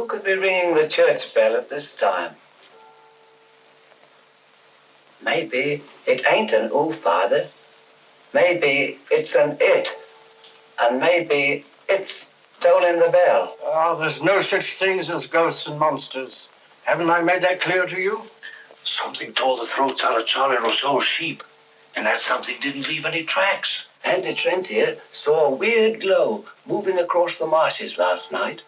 Who could be ringing the church bell at this time? Maybe it ain't an ooh, Father. Maybe it's an it. And maybe it's tolling the bell. Oh, there's no such things as ghosts and monsters. Haven't I made that clear to you? Something tore the throats out of Charlie Rousseau's sheep, and that something didn't leave any tracks. Andy Trent here saw a weird glow moving across the marshes last night,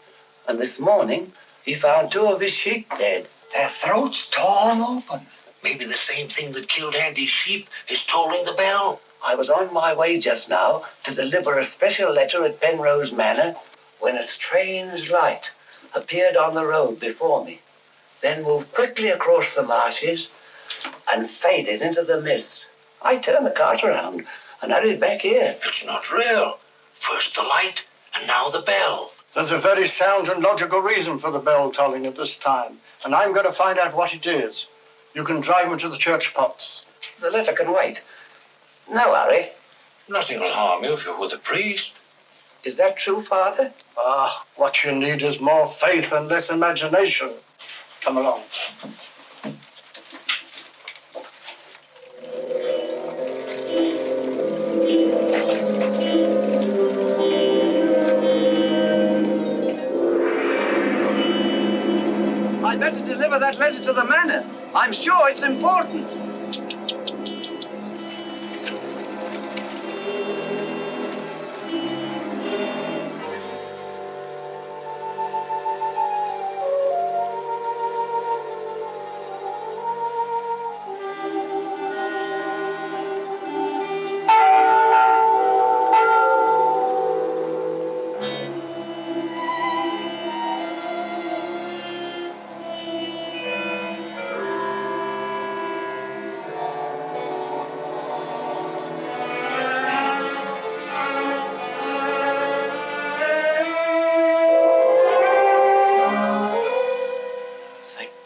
and this morning he found 2 of his sheep dead. Their throats torn open. Maybe the same thing that killed Andy's sheep is tolling the bell. I was on my way just now to deliver a special letter at Penrose Manor when a strange light appeared on the road before me, then moved quickly across the marshes and faded into the mist. I turned the cart around and hurried back here. It's not real. First the light, and now the bell. There's a very sound and logical reason for the bell tolling at this time, and I'm going to find out what it is. You can drive me to the church pots. The letter can wait. No hurry. Nothing will harm you if you're with the priest. Is that true, Father? Ah, what you need is more faith and less imagination. Come along. I'd better deliver that letter to the manor. I'm sure it's important.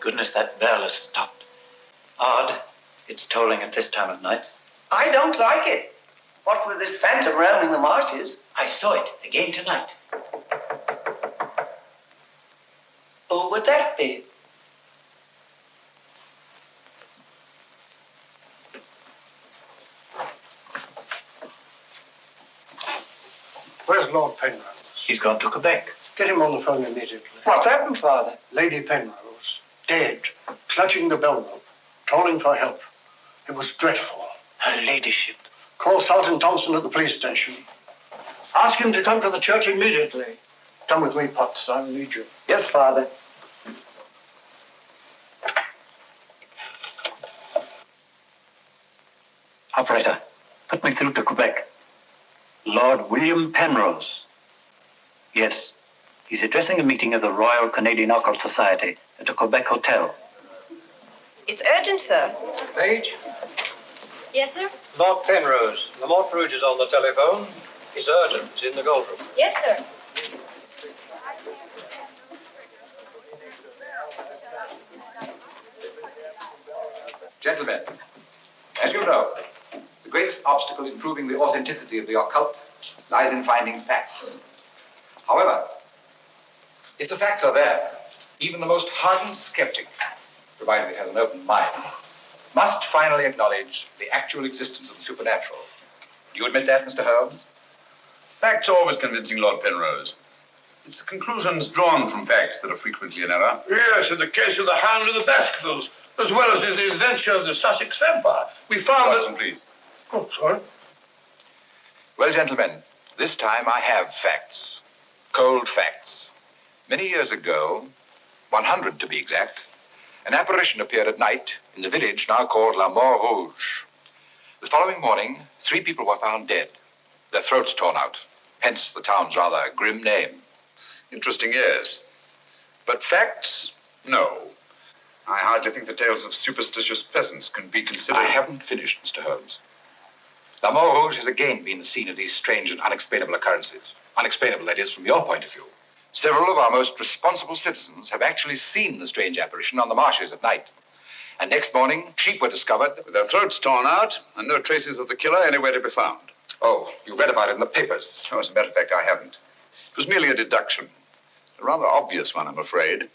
Goodness, that bell has stopped. Odd. It's tolling at this time of night. I don't like it. What with this phantom roaming the marshes? I saw it again tonight. Who would that be? Where's Lord Penrose? He's gone to Quebec. Get him on the phone immediately. What's happened, Father? Lady Penrose, dead, clutching the bell rope, calling for help. It was dreadful. Her ladyship. Call Sergeant Thompson at the police station. Ask him to come to the church immediately. Come with me, Potts. I need you. Yes, Father. Operator, put me through to Quebec. Lord William Penrose. Yes, he's addressing a meeting of the Royal Canadian Occult Society at a Quebec hotel. It's urgent, sir. Page? Yes, sir? Lord Penrose. The Morte Rouge is on the telephone. It's urgent. It's in the gold room. Yes, sir. Gentlemen, as you know, the greatest obstacle in proving the authenticity of the occult lies in finding facts. However, if the facts are there, even the most hardened skeptic, provided he has an open mind, must finally acknowledge the actual existence of the supernatural. Do you admit that, Mr. Holmes? Facts are always convincing, Lord Penrose. It's the conclusions drawn from facts that are frequently in error. Yes, in the case of the Hound and the Baskervilles, as well as in the adventure of the Sussex vampire, we found Watson, please. Oh, sorry. Well, gentlemen, this time I have facts. Cold facts. Many years ago, 100 to be exact, an apparition appeared at night in the village now called La Morte Rouge. The following morning, 3 people were found dead, their throats torn out, hence the town's rather grim name. Interesting, yes. But facts? No. I hardly think the tales of superstitious peasants can be considered... I haven't finished, Mr. Holmes. La Morte Rouge has again been the scene of these strange and unexplainable occurrences. Unexplainable, that is, from your point of view. Several of our most responsible citizens have actually seen the strange apparition on the marshes at night. And next morning, sheep were discovered with their throats torn out and no traces of the killer anywhere to be found. Oh, you read about it in the papers. No, as a matter of fact, I haven't. It was merely a deduction. A rather obvious one, I'm afraid.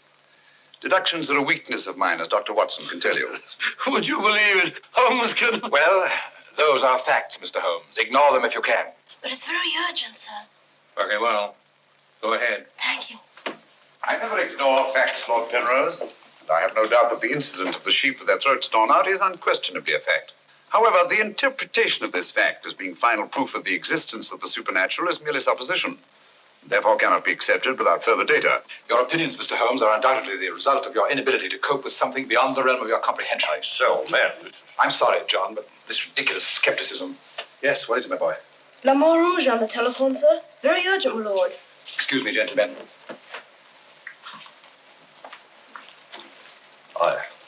Deductions are a weakness of mine, as Dr. Watson can tell you. Would you believe it? Holmes can... Well, those are facts, Mr. Holmes. Ignore them if you can. But it's very urgent, sir. Okay, well, go ahead. Thank you. I never ignore facts, Lord Penrose. And I have no doubt that the incident of the sheep with their throats torn out is unquestionably a fact. However, the interpretation of this fact as being final proof of the existence of the supernatural is merely supposition. Therefore cannot be accepted without further data. Your opinions, Mr. Holmes, are undoubtedly the result of your inability to cope with something beyond the realm of your comprehension. So, man, I'm sorry, John, but this ridiculous skepticism... Yes, what is it, my boy? Morte Rouge on the telephone, sir. Very urgent, my lord. Excuse me, gentlemen.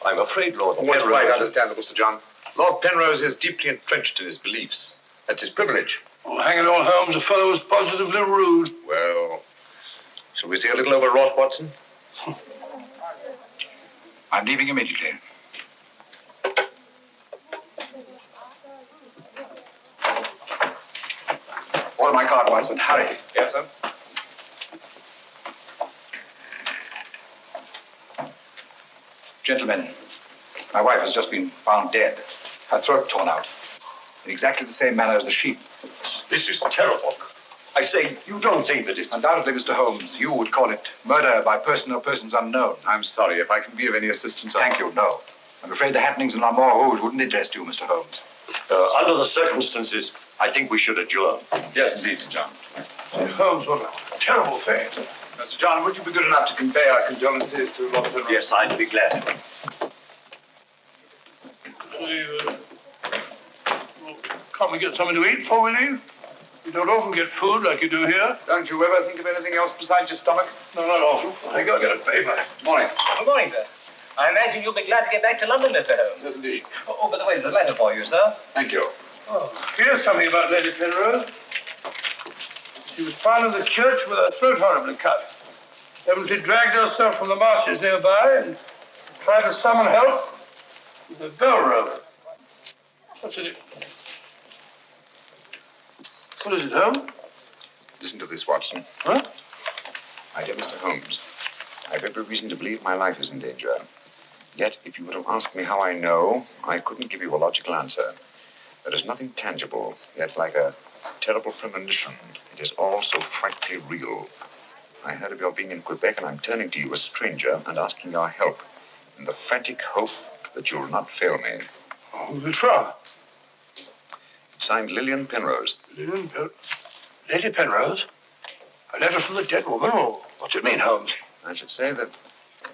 I'm afraid, Lord What's quite understandable, Sir John. Lord Penrose is deeply entrenched in his beliefs. That's his privilege. Oh, hang it all, Holmes, the fellow was positively rude. Well, shall we see a little overwrought, Watson? I'm leaving immediately. Order my card, Watson. Hurry. Yes, sir. Gentlemen, my wife has just been found dead. Her throat torn out. In exactly the same manner as the sheep. This is terrible. I say, you don't think that it's... Undoubtedly, Mr. Holmes, you would call it murder by person or persons unknown. I'm sorry. If I can be of any assistance... Thank you, no. I'm afraid the happenings in Morte Rouge wouldn't interest you, Mr. Holmes. Under the circumstances, I think we should adjourn. Yes, indeed, Sir John. Holmes, what a terrible thing. Mr. John, would you be good enough to convey our condolences to Lord Penrose? Yes, I'd be glad. Can't we get something to eat before we leave? You don't often get food like you do here. Don't you ever think of anything else besides your stomach? No, not often. I gotta get a paper. Morning. Good morning, sir. I imagine you'll be glad to get back to London, Mr. Holmes. Yes, indeed. Oh, by the way, there's a letter for you, sir. Thank you. Oh, here's something about Lady Penrose. She was found in the church with her throat horribly cut. Evidently dragged herself from the marshes nearby and tried to summon help with a bell rope. What's it? What is it, Holmes? Listen to this, Watson. Huh? My dear Mr. Holmes, I've every reason to believe my life is in danger. Yet, if you were to ask me how I know, I couldn't give you a logical answer. There is nothing tangible, yet like a terrible premonition, it is all so frightfully real. I heard of your being in Quebec, and I'm turning to you, a stranger, and asking your help in the frantic hope that you'll not fail me. Oh, who's it from? It's signed Lillian Penrose. Lady Penrose? A letter from the dead woman? Oh, what's it mean, Holmes? I should say that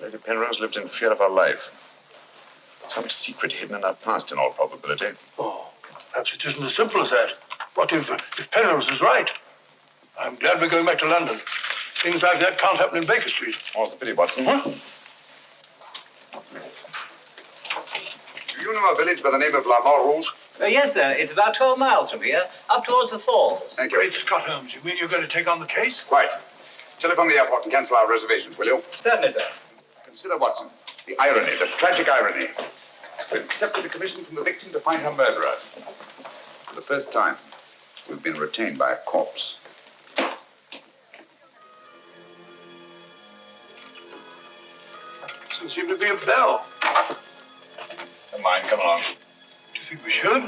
Lady Penrose lived in fear of her life. Some secret hidden in her past, in all probability. Oh, perhaps it isn't as simple as that. What if Penrose is right? I'm glad we're going back to London. Things like that can't happen in Baker Street. More's the pity, Watson. Huh? Do you know a village by the name of Morte Rouge? Yes, sir. It's about 12 miles from here, up towards the falls. Thank you. Great Scott, Holmes. You mean you're going to take on the case? Quite. Telephone the airport and cancel our reservations, will you? Certainly, sir. Consider, Watson, the irony, the tragic irony. We've accepted a commission from the victim to find her murderer. For the first time, we've been retained by a corpse. Doesn't seem to be a bell. Never mind, come along. Do you think we should?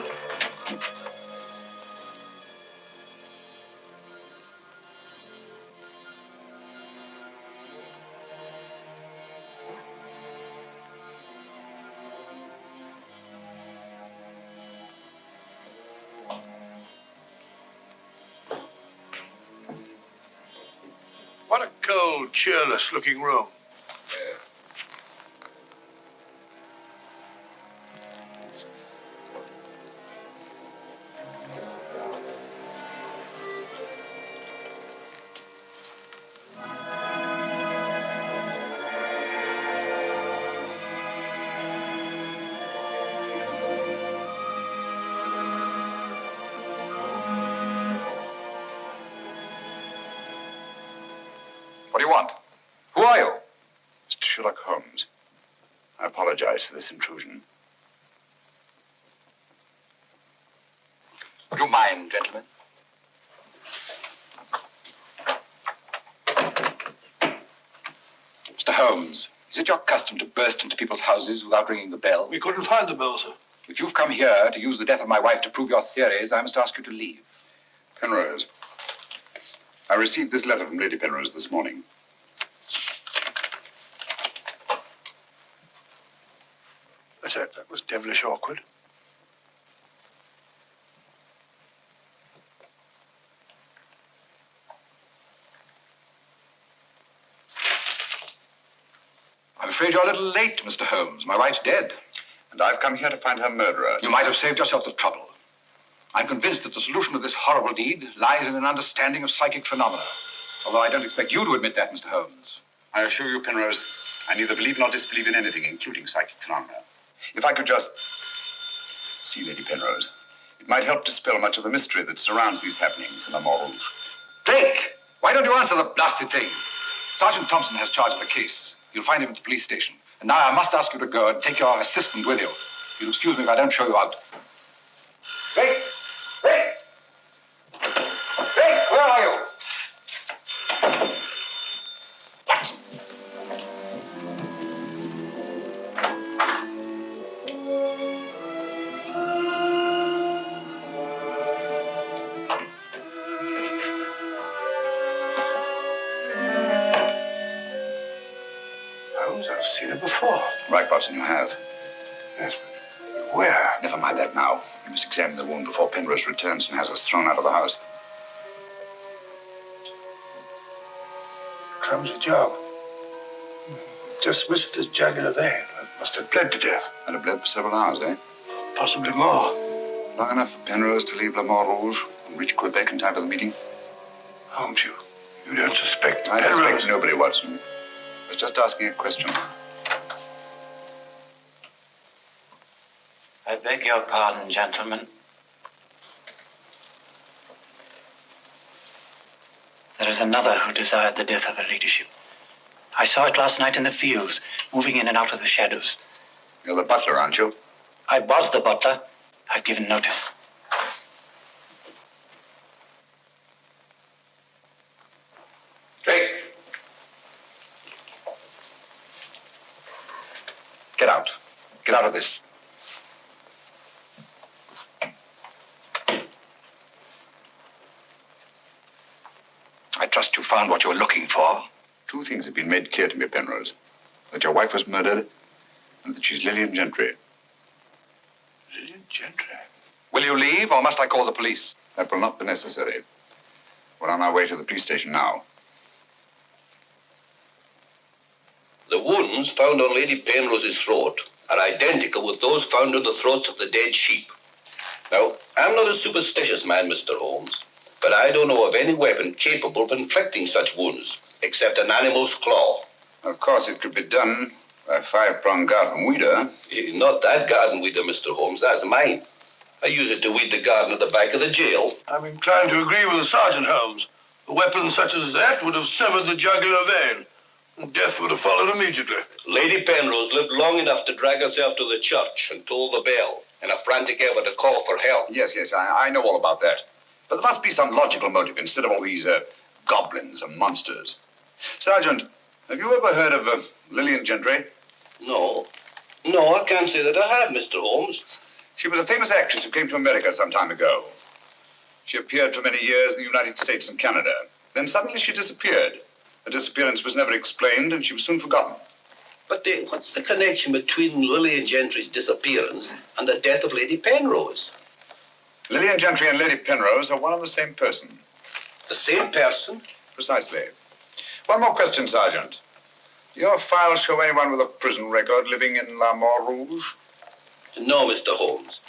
What a cold, cheerless-looking room. What do you want? Who are you? Mr. Sherlock Holmes. I apologize for this intrusion. Would you mind, gentlemen? Holmes, is it your custom to burst into people's houses without ringing the bell? We couldn't find the bell, sir. If you've come here to use the death of my wife to prove your theories, I must ask you to leave. Penrose, I received this letter from Lady Penrose this morning. That's it. That was devilish awkward. I'm afraid you're a little late, Mr. Holmes. My wife's dead. And I've come here to find her murderer. You might have saved yourself the trouble. I'm convinced that the solution of this horrible deed lies in an understanding of psychic phenomena. Although I don't expect you to admit that, Mr. Holmes. I assure you, Penrose, I neither believe nor disbelieve in anything, including psychic phenomena. If I could just see Lady Penrose, it might help dispel much of the mystery that surrounds these happenings in the Morte Rouge. Drake! Why don't you answer the blasted thing? Sergeant Thompson has charge of the case. You'll find him at the police station. And now I must ask you to go and take your assistant with you. You'll excuse me if I don't show you out. Drake! Drake! Drake, where are you? What? Holmes, I've seen it before. Right, Watson, you have. Yes, but where? Never mind that now. We must examine the wound before Penrose returns and has us thrown out of the house. Clumsy job. Just missed the jugular vein. It must have bled to death. And have bled for several hours, eh? Possibly more. Long enough for Penrose to leave Morte Rouge and reach Quebec in time for the meeting? Holmes, you don't suspect I Penrose? suspect nobody, Watson. I was just asking a question. I beg your pardon, gentlemen. There is another who desired the death of her ladyship. I saw it last night in the fields, moving in and out of the shadows. You're the butler, aren't you? I was the butler. I've given notice. Drake! Get out. Get out of this. I trust you found what you were looking for. Two things have been made clear to me, Penrose. That your wife was murdered and that she's Lillian Gentry. Lillian Gentry? Will you leave, or must I call the police? That will not be necessary. We're on our way to the police station now. The wounds found on Lady Penrose's throat are identical with those found on the throats of the dead sheep. Now, I'm not a superstitious man, Mr. Holmes, but I don't know of any weapon capable of inflicting such wounds, except an animal's claw. Of course, it could be done by a five-pronged garden weeder. Not that garden weeder, Mr. Holmes, that's mine. I use it to weed the garden at the back of the jail. I'm inclined to agree with the Sergeant, Holmes. A weapon such as that would have severed the jugular vein, and death would have followed immediately. Lady Penrose lived long enough to drag herself to the church and toll the bell in a frantic effort to call for help. Yes, I know all about that. But there must be some logical motive instead of all these goblins and monsters. Sergeant, have you ever heard of Lillian Gentry? No, I can't say that I have, Mr. Holmes. She was a famous actress who came to America some time ago. She appeared for many years in the United States and Canada. Then suddenly she disappeared. Her disappearance was never explained, and she was soon forgotten. But what's the connection between Lillian Gentry's disappearance and the death of Lady Penrose? Lillian Gentry and Lady Penrose are one and the same person. The same person? Precisely. One more question, Sergeant. Do your files show anyone with a prison record living in Morte Rouge? No, Mr. Holmes.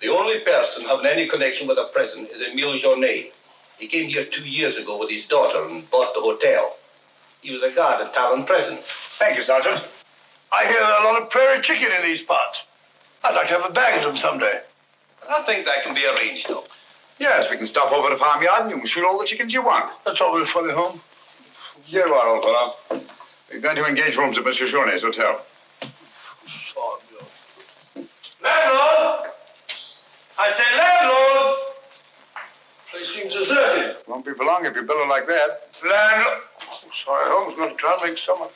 The only person having any connection with a prison is Emile Journet. He came here 2 years ago with his daughter and bought the hotel. He was a guard at Talon Prison. Thank you, Sergeant. I hear there are a lot of prairie chicken in these parts. I'd like to have a bag of them someday. I think that can be arranged, though. Yes, we can stop over to the farmyard and you can shoot all the chickens you want. That's all very funny, Holmes. Here you are, old fellow. We're going to engage rooms at Monsieur Journet's hotel. Landlord! I say landlord! Place seems deserted. Won't be for long if you bill her like that. Landlord! Oh, sorry, Holmes. Got to try and make summer.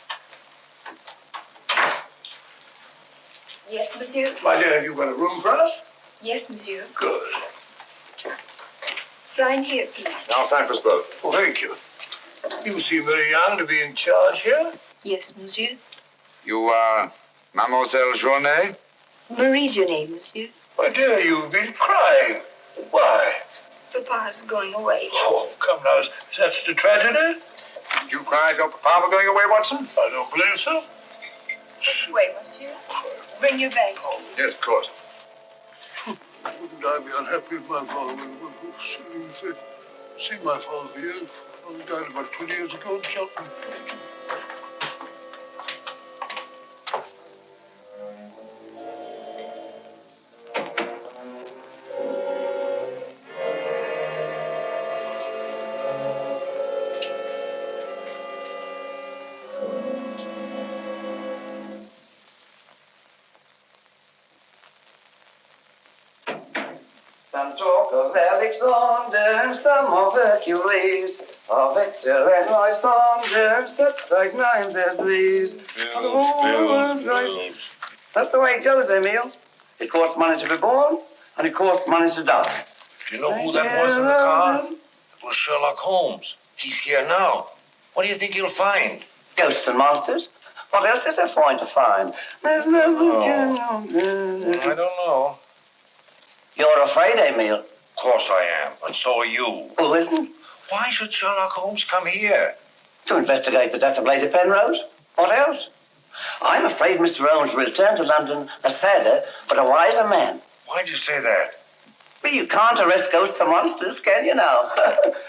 Yes, monsieur. My dear, have you got a room for us? Yes, monsieur. Good. Sign here, please. I'll sign for us both. Well, thank you. You seem very young to be in charge here. Yes, monsieur. You are Mademoiselle Journay? Marie's your name, monsieur. My dear, you've been crying. Why? Papa's going away. Oh, come now. Is that such a tragedy? Did you cry if your papa were going away, Watson? I don't believe so. This way, monsieur. Bring your bags. Yes, of course. Wouldn't I be unhappy if my father would see my father here? Father died about 20 years ago in Cheltenham. Some talk of Alexander, some of Hercules, of Hector and Lysander, such like names as these. Bills. That's the way it goes, Emil. It costs money to be born, and it costs money to die. Do you know who that was in the car? It was Sherlock Holmes. He's here now. What do you think he'll find? Ghosts and monsters. What else is there for him to find? There's nothing. I don't know. You're afraid, Emil. Of course I am, and so are you. Who isn't? Why should Sherlock Holmes come here? To investigate the death of Lady Penrose. What else? I'm afraid Mr. Holmes will return to London a sadder but a wiser man. Why'd you say that? Well, you can't arrest ghosts and monsters, can you now?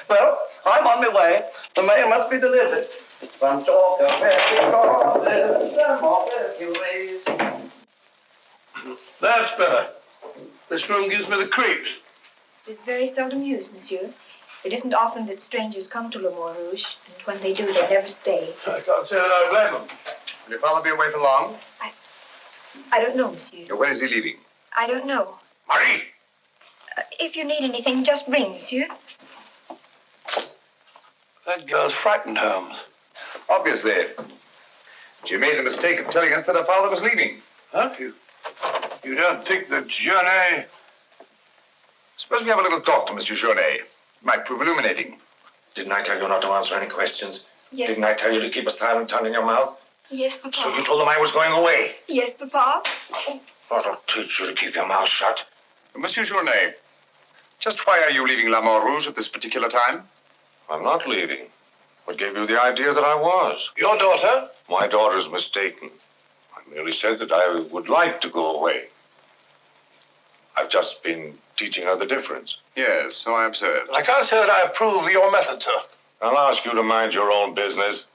Well, I'm on my way. The mail must be delivered. Some talk of Hercules, some of Hercules. That's better. This room gives me the creeps. It is very seldom used, monsieur. It isn't often that strangers come to Morte Rouge, and when they do, they never stay. I can't say that I blame them. Will your father be away for long? I don't know, monsieur. When is he leaving? I don't know. Marie! If you need anything, just ring, monsieur. That girl's frightened, Holmes. Obviously. She made the mistake of telling us that her father was leaving. Huh? You don't think that Journay... Suppose we have a little talk to Monsieur Journay. It might prove illuminating. Didn't I tell you not to answer any questions? Yes. Didn't I tell you to keep a silent tongue in your mouth? Yes, Papa. So you told them I was going away? Yes, Papa. That'll teach you to keep your mouth shut. Monsieur Journay, just why are you leaving Morte Rouge at this particular time? I'm not leaving. What gave you the idea that I was? Your daughter? My daughter's mistaken. I merely said that I would like to go away. I've just been teaching her the difference. Yes, so I observed. I can't say that I approve of your method, sir. I'll ask you to mind your own business.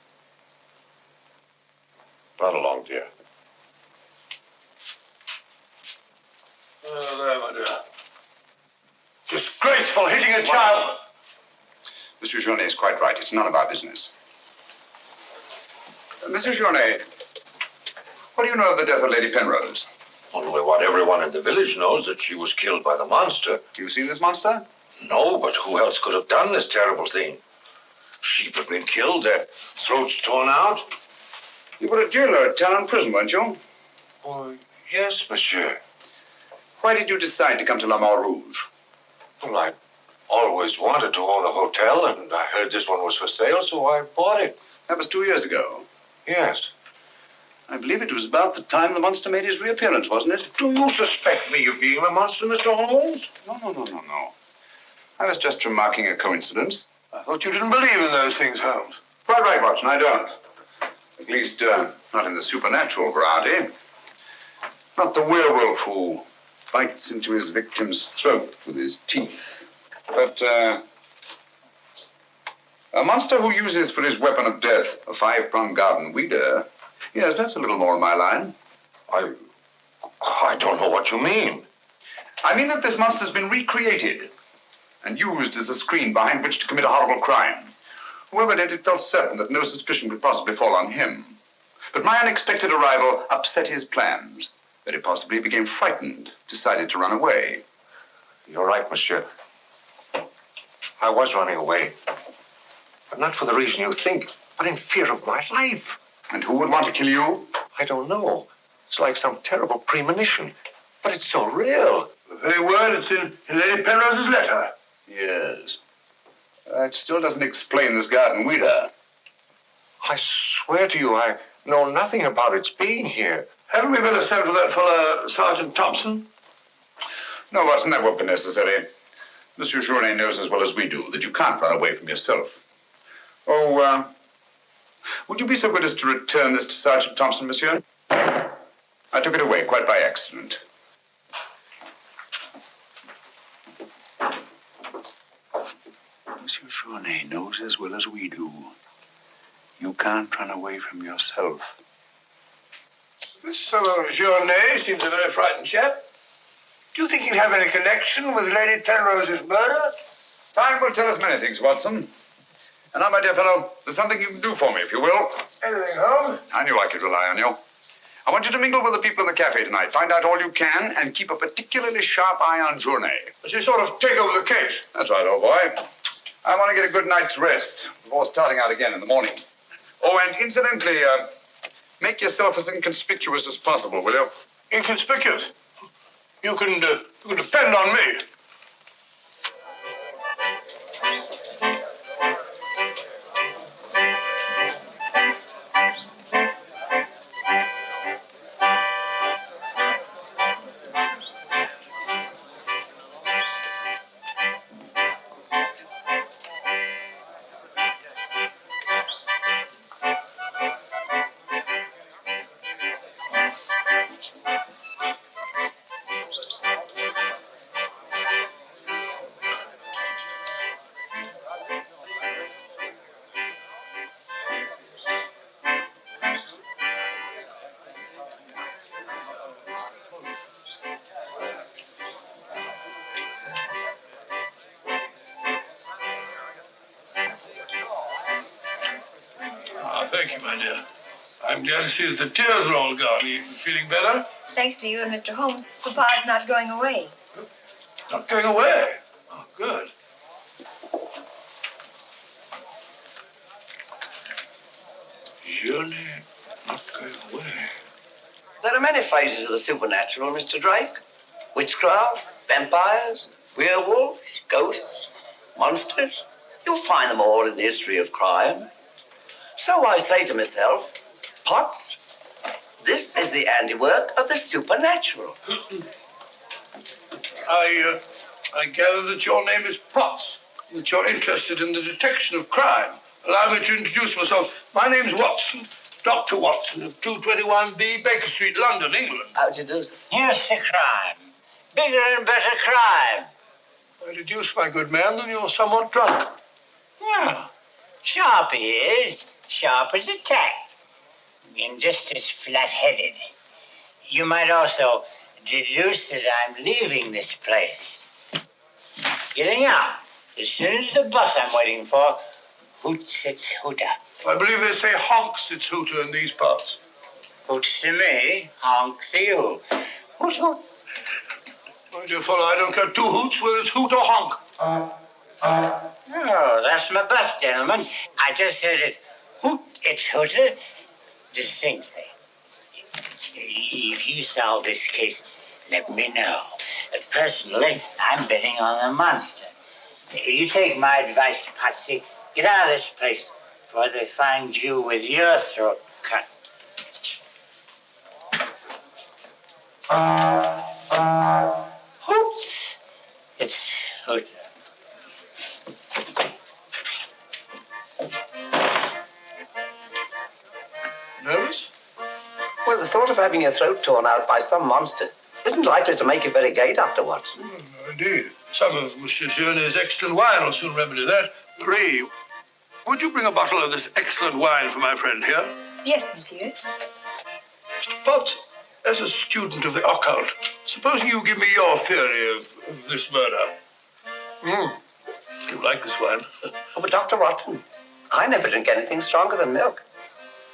Run along, dear. Oh, there, my dear. Disgraceful, hitting a child. Monsieur Journay is quite right. It's none of our business. Monsieur Journay, what do you know of the death of Lady Penrose? Only what everyone in the village knows, that she was killed by the monster. You seen this monster? No, but who else could have done this terrible thing? Sheep have been killed, their throats torn out. You were a jailer at town prison, weren't you? Oh, yes, monsieur. Why did you decide to come to Morte Rouge? Well, I always wanted to own a hotel, and I heard this one was for sale, so I bought it. That was 2 years ago. Yes. I believe it was about the time the monster made his reappearance, wasn't it? Do you suspect me of being a monster, Mr. Holmes? No. I was just remarking a coincidence. I thought you didn't believe in those things, Holmes. Quite right, Watson, I don't. At least, not in the supernatural variety. Not the werewolf who bites into his victim's throat with his teeth. But, a monster who uses for his weapon of death a 5-pronged garden weeder. Yes, that's a little more in my line. I don't know what you mean. I mean that this monster's been recreated and used as a screen behind which to commit a horrible crime. Whoever did it felt certain that no suspicion could possibly fall on him. But my unexpected arrival upset his plans. Very possibly he became frightened, decided to run away. You're right, monsieur. I was running away. But not for the reason you think, but in fear of my life. And who would want to kill you? I don't know. It's like some terrible premonition. But it's so real. The very word it's in Lady Penrose's letter. Yes. That still doesn't explain this garden weeder. I swear to you, I know nothing about its being here. Haven't we better send for that fellow, Sergeant Thompson? No, Watson, that won't be necessary. Monsieur Journet knows as well as we do that you can't run away from yourself. Oh, would you be so good as to return this to Sergeant Thompson, monsieur? I took it away quite by accident. Monsieur Journet knows as well as we do. You can't run away from yourself. This fellow Journet seems a very frightened chap. Do you think he'd have any connection with Lady Penrose's murder? Time will tell us many things, Watson. And now, my dear fellow, there's something you can do for me, if you will. Anything, Holmes? I knew I could rely on you. I want you to mingle with the people in the cafe tonight. Find out all you can and keep a particularly sharp eye on Journet. But you sort of take over the case. That's right, old boy. I want to get a good night's rest before starting out again in the morning. Oh, and incidentally, make yourself as inconspicuous as possible, will you? Inconspicuous? You can depend on me. Thank you, my dear. I'm glad to see that the tears are all gone. Are you feeling better? Thanks to you and Mr. Holmes, Papa's not going away. Not going away? Oh, good. Journey, not going away. There are many phases of the supernatural, Mr. Drake. Witchcraft, vampires, werewolves, ghosts, monsters. You'll find them all in the history of crime. So I say to myself, Potts, this is the handiwork of the supernatural. I gather that your name is Potts, that you're interested in the detection of crime. Allow me to introduce myself. My name's Watson, Dr. Watson of 221B Baker Street, London, England. How do you do, sir? Here's the crime. Bigger and better crime. I deduce, my good man, that you're somewhat drunk. Yeah. Sharp he is, sharp as a tack, and just as flat-headed. You might also deduce that I'm leaving this place. Getting out as soon as the bus I'm waiting for hoots its hooter. I believe they say honks its hooter in these parts. Hoots to me, honk to you. Hoot, hoot. My dear fellow, I don't care two hoots whether it's hoot or honk. Oh, that's my bus, gentlemen. I just heard it hoot its hooter distinctly. If you solve this case, let me know. Personally, I'm betting on the monster. You take my advice, Patsy. Get out of this place before they find you with your throat cut. Hoots its hooter. Nervous? Well, the thought of having your throat torn out by some monster isn't likely to make you very gay, Dr. Watson. Indeed. Some of Monsieur Journet's excellent wine will soon remedy that. Marie, would you bring a bottle of this excellent wine for my friend here? Yes, monsieur. Mr. Potts, as a student of the occult, supposing you give me your theory of this murder. You like this wine? Oh, but Dr. Watson, I never drink anything stronger than milk.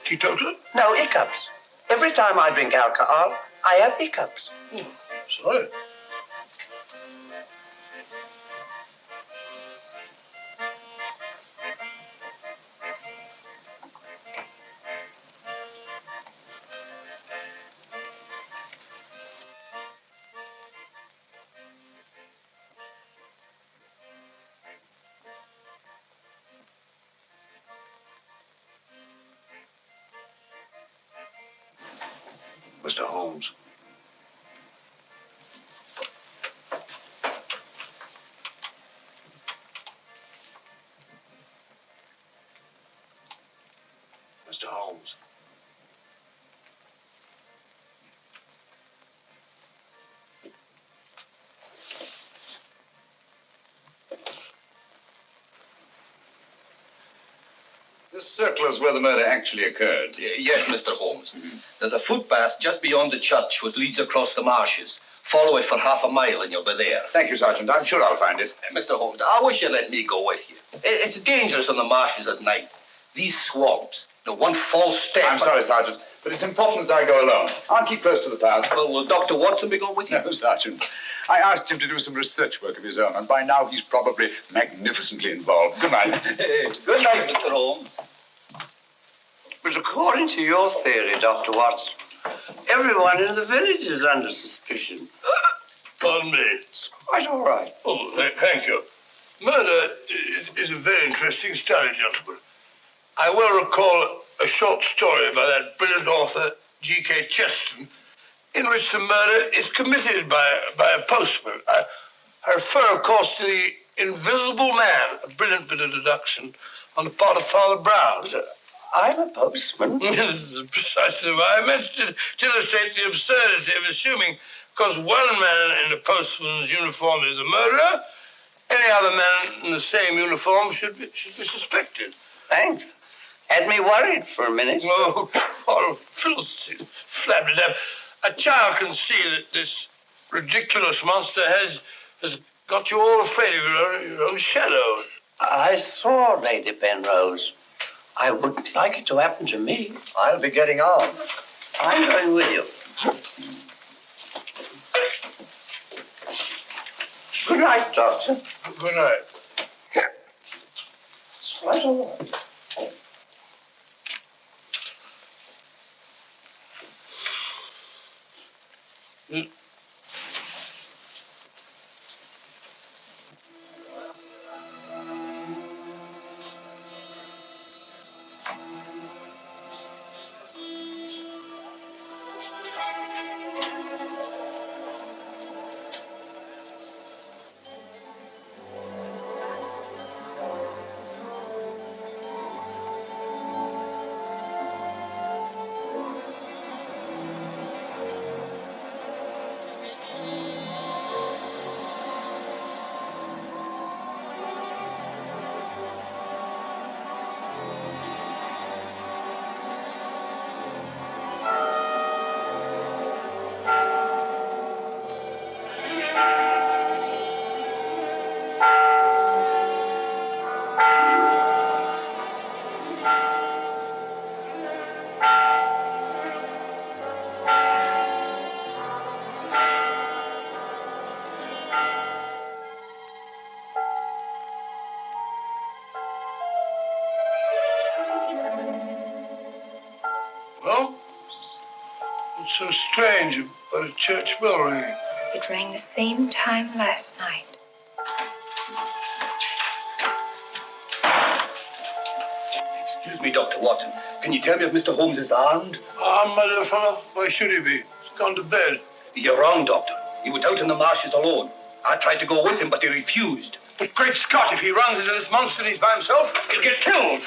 Teetotaler? No, hiccups. Every time I drink alcohol, I have hiccups. Sorry. Mr. Holmes. Mr. Holmes. This circle is where the murder actually occurred. Yes, Mr. Holmes. There's a footpath just beyond the church which leads across the marshes. Follow it for half a mile and you'll be there. Thank you, Sergeant. I'm sure I'll find it. Mr. Holmes, I wish you'd let me go with you. It's dangerous on the marshes at night. These swamps, the one false step... I'm sorry, Sergeant, but it's important that I go alone. I'll keep close to the path. Well, will Dr. Watson be going with you? No, Sergeant. I asked him to do some research work of his own, and by now he's probably magnificently involved. Good night. Good night, Mr. Holmes. But according to your theory, Dr. Watson, everyone in the village is under suspicion. Pardon me. It's quite all right. Oh, thank you. Murder is a very interesting study, gentlemen. I well recall a short story by that brilliant author, G.K. Chesterton, in which the murder is committed by a postman. I refer, of course, to the Invisible Man, a brilliant bit of deduction on the part of Father Brown. I'm a postman. This is precisely why I mentioned it, to illustrate the absurdity of assuming because one man in a postman's uniform is a murderer, any other man in the same uniform should be suspected. Thanks. Had me worried for a minute. Oh, filthy, flabbed it up. A child can see that this ridiculous monster has got you all afraid of your own shadow. I saw Lady Penrose. I wouldn't like it to happen to me. I'll be getting on. I'm going with you. Good night, Doctor. Good night. It's right all right. Well, what's so strange about a church bell ringing? It rang the same time last night. Excuse me, Dr. Watson. Can you tell me if Mr. Holmes is armed? Armed, my dear fellow? Why should he be? He's gone to bed. You're wrong, Doctor. He was out in the marshes alone. I tried to go with him, but he refused. But great Scott, if he runs into this monster and he's by himself, he'll get killed.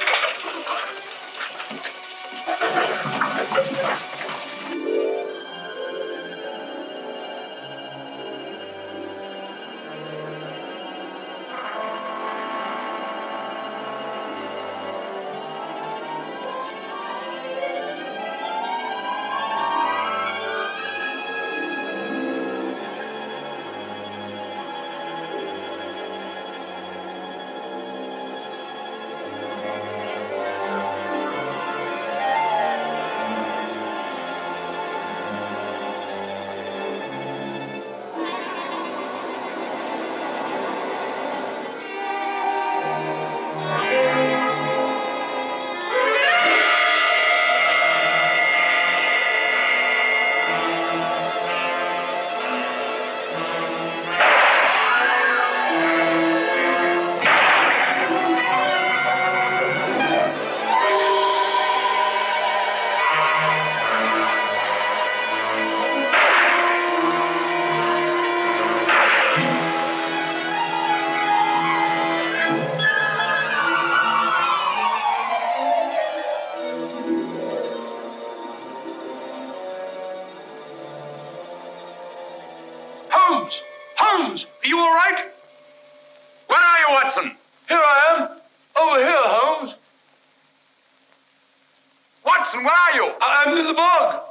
Watson, where are you? I'm in the bog.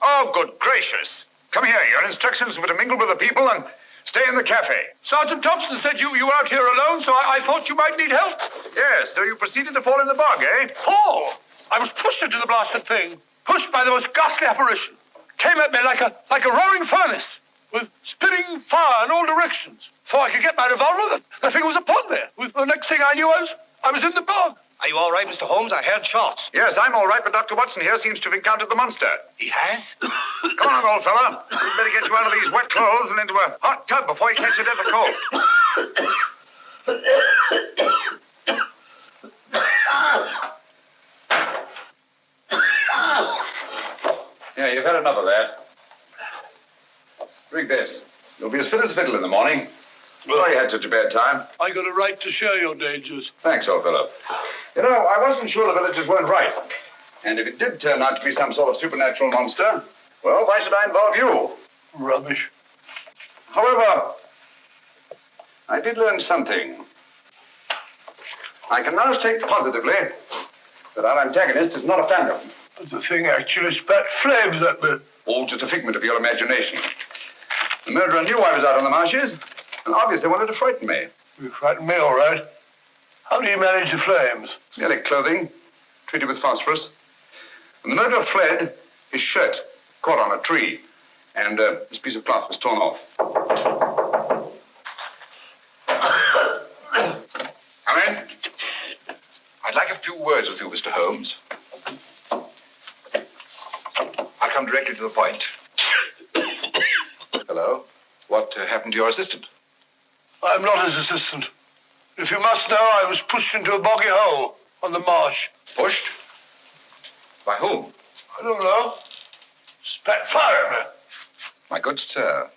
Oh, good gracious. Come here. Your instructions were to mingle with the people and stay in the cafe. Sergeant Thompson said you were out here alone, so I thought you might need help. Yes, so you proceeded to fall in the bog, eh? Fall? I was pushed into the blasted thing. Pushed by the most ghastly apparition. Came at me like a roaring furnace, with spitting fire in all directions. Before I could get my revolver, the thing was upon me. The next thing I knew, I was in the bog. Are you all right, Mr. Holmes? I heard shots. Yes, I'm all right, but Dr. Watson here seems to have encountered the monster. He has? Come on, old fella. We'd better get you out of these wet clothes and into a hot tub before you catch a deadly cold. Yeah, you've had enough of that. Drink this. You'll be as fit as a fiddle in the morning. Well, you had such a bad time. I got a right to share your dangers. Thanks, old fellow. You know, I wasn't sure the villagers weren't right. And if it did turn out to be some sort of supernatural monster, well, why should I involve you? Rubbish. However, I did learn something. I can now state positively that our antagonist is not a phantom. But the thing actually spat flames at me. All just a figment of your imagination. The murderer knew I was out on the marshes, and obviously wanted to frighten me. You frightened me, all right. How do you manage the flames? Merely clothing, treated with phosphorus. When the murderer fled, his shirt caught on a tree, and this piece of cloth was torn off. Come in. I'd like a few words with you, Mr. Holmes. I'll come directly to the point. Hello? What happened to your assistant? I'm not his assistant. If you must know, I was pushed into a boggy hole on the marsh. Pushed? By whom? I don't know. Spat fire at me. My good sir,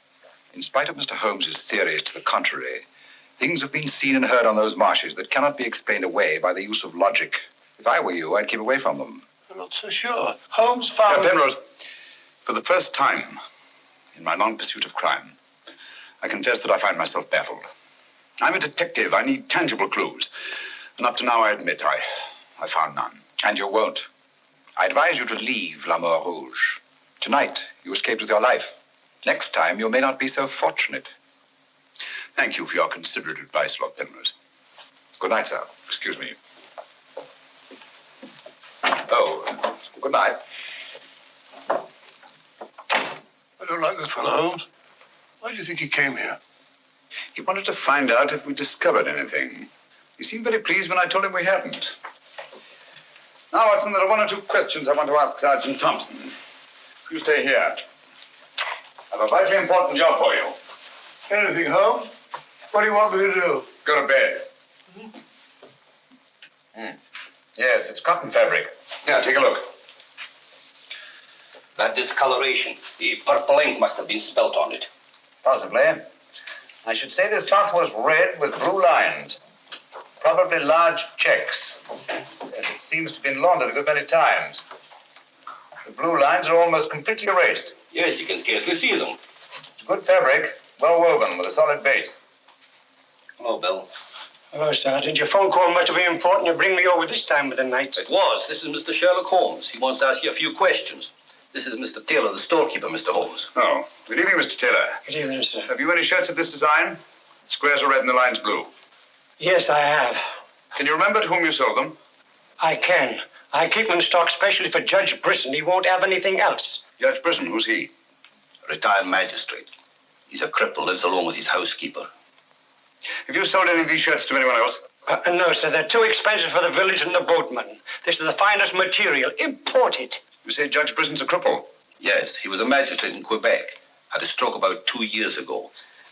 in spite of Mr. Holmes's theories to the contrary, things have been seen and heard on those marshes that cannot be explained away by the use of logic. If I were you, I'd keep away from them. I'm not so sure. Holmes found... Penrose, for the first time in my long pursuit of crime, I confess that I find myself baffled. I'm a detective. I need tangible clues. And up to now, I admit I found none. And you won't. I advise you to leave La Morte Rouge. Tonight, you escaped with your life. Next time, you may not be so fortunate. Thank you for your considerate advice, Lord Penrose. Good night, sir. Excuse me. Oh, good night. I don't like this fellow, Holmes. Why do you think he came here? He wanted to find out if we discovered anything. He seemed very pleased when I told him we hadn't. Now, Watson, there are one or two questions I want to ask Sergeant Thompson. You stay here. I have a vitally important job for you. Anything, Holmes? What do you want me to do? Go to bed. Yes, it's cotton fabric. Here, take a look. That discoloration, the purple ink must have been spelt on it. Possibly. I should say this cloth was red with blue lines. Probably large checks. Yes, it seems to have been laundered a good many times. The blue lines are almost completely erased. Yes, you can scarcely see them. Good fabric, well woven, with a solid base. Hello, Bill. Hello, Sergeant. Your phone call must have been important. You bring me over this time of the night. It was. This is Mr. Sherlock Holmes. He wants to ask you a few questions. This is Mr. Taylor, the storekeeper, Mr. Holmes. Oh, good evening, Mr. Taylor. Good evening, sir. Have you any shirts of this design? The squares are red and the lines blue. Yes, I have. Can you remember to whom you sold them? I can. I keep them in stock specially for Judge Brisson. He won't have anything else. Judge Brisson, who's he? A retired magistrate. He's a cripple, lives alone with his housekeeper. Have you sold any of these shirts to anyone else? No, sir. They're too expensive for the village and the boatmen. This is the finest material, imported. You say Judge Brisson's a cripple? Yes, he was a magistrate in Quebec. Had a stroke about 2 years ago.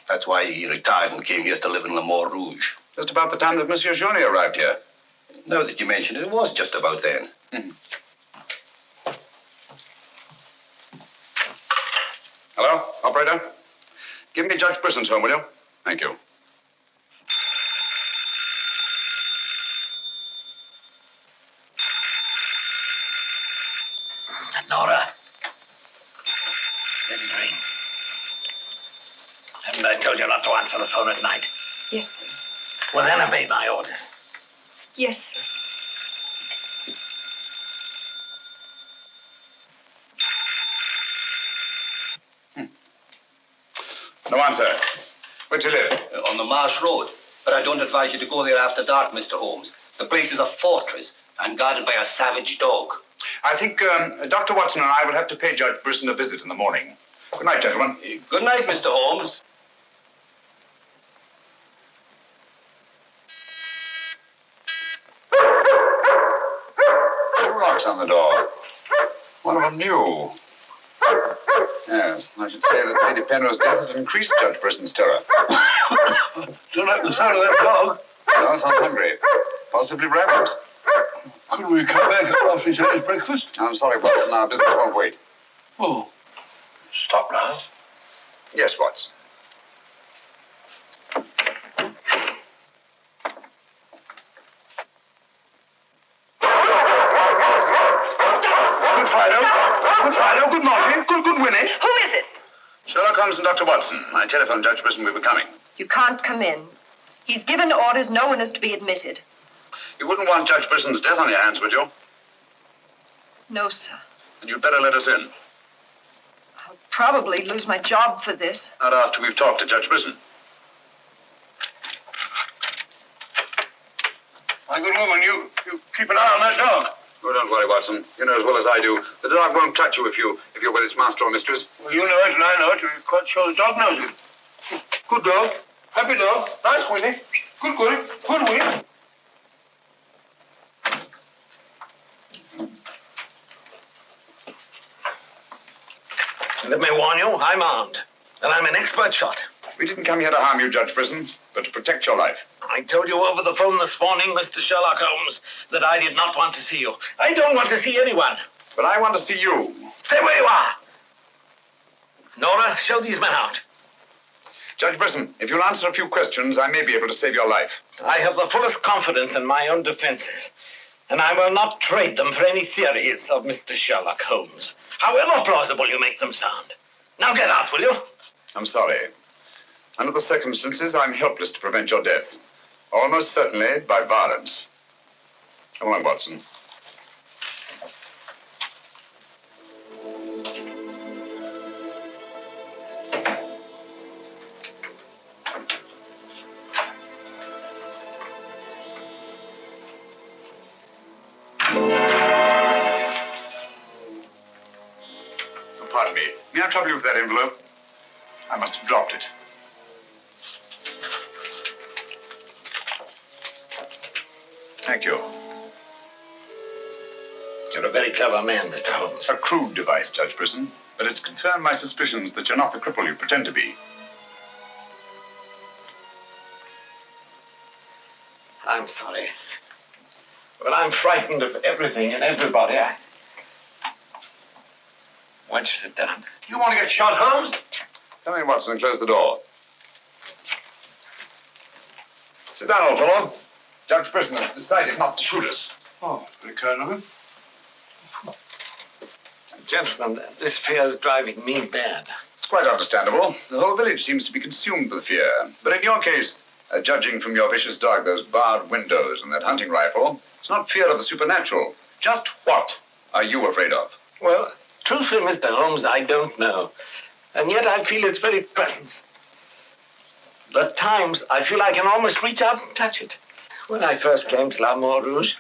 That's why he retired and came here to live in Morte Rouge. Just about the time that Monsieur Journey arrived here. Now that you mention it, it was just about then. Hello, operator? Give me Judge Brisson's home, will you? Thank you. Nora. Let it ring. Haven't I told you not to answer the phone at night? Yes, sir. Well, then obey my orders. Yes, sir. No answer. Where do you live? On the Marsh Road. But I don't advise you to go there after dark, Mr. Holmes. The place is a fortress and guarded by a savage dog. I think Dr. Watson and I will have to pay Judge Brisson a visit in the morning. Good night, gentlemen. Good night, Mr. Holmes. Two locks on the door. One of them new. Yes, I should say that Lady Penrose's death had increased Judge Brisson's terror. Don't like the sound of that dog. No, sounds hungry. Possibly ravenous. Could we come back after he's had his breakfast? I'm sorry, Watson. Our business won't wait. Oh, stop now. Yes, Watson. Good morning. Good Winnie. Who is it? Sherlock Holmes and Dr. Watson. I telephoned Judge Brisson we were coming. You can't come in. He's given orders no one is to be admitted. You wouldn't want Judge Brisson's death on your hands, would you? No, sir. And you'd better let us in. I'll probably lose my job for this. Not after we've talked to Judge Brisson. My good woman, you keep an eye on that dog. Oh, don't worry, Watson. You know as well as I do. The dog won't touch you if you're with its master or mistress. Well, you know it and I know it. We're quite sure the dog knows it. Good dog. Happy dog. Nice, Winnie. Good, Winnie. Let me warn you, I'm armed. And I'm an expert shot. We didn't come here to harm you, Judge Brisson, but to protect your life. I told you over the phone this morning, Mr. Sherlock Holmes, that I did not want to see you. I don't want to see anyone. But I want to see you. Stay where you are. Nora, show these men out. Judge Brisson, if you'll answer a few questions, I may be able to save your life. I have the fullest confidence in my own defenses, and I will not trade them for any theories of Mr. Sherlock Holmes, however plausible you make them sound. Now get out, will you? I'm sorry. Under the circumstances, I'm helpless to prevent your death. Almost certainly by violence. Come along, Watson. Pardon me. May I trouble you with that envelope? I must have dropped it. Thank you. You're a very clever man, Mr. Holmes. A crude device, Judge Brisson, but it's confirmed my suspicions that you're not the cripple you pretend to be. I'm sorry. But I'm frightened of everything and everybody. Why don't you sit down? You want to get shot, Holmes? Come in, Watson, and close the door. Sit down, old fellow. Judge Brisson has decided not to shoot us. Oh, very kind of him. Gentlemen, this fear is driving me mad. It's quite understandable. The whole village seems to be consumed with fear. But in your case, judging from your vicious dog, those barred windows, and that hunting rifle, it's not fear of the supernatural. Just what are you afraid of? Well, truthfully, Mr. Holmes, I don't know. And yet I feel its very presence. At times, I feel I can almost reach out and touch it. When I first came to Morte Rouge,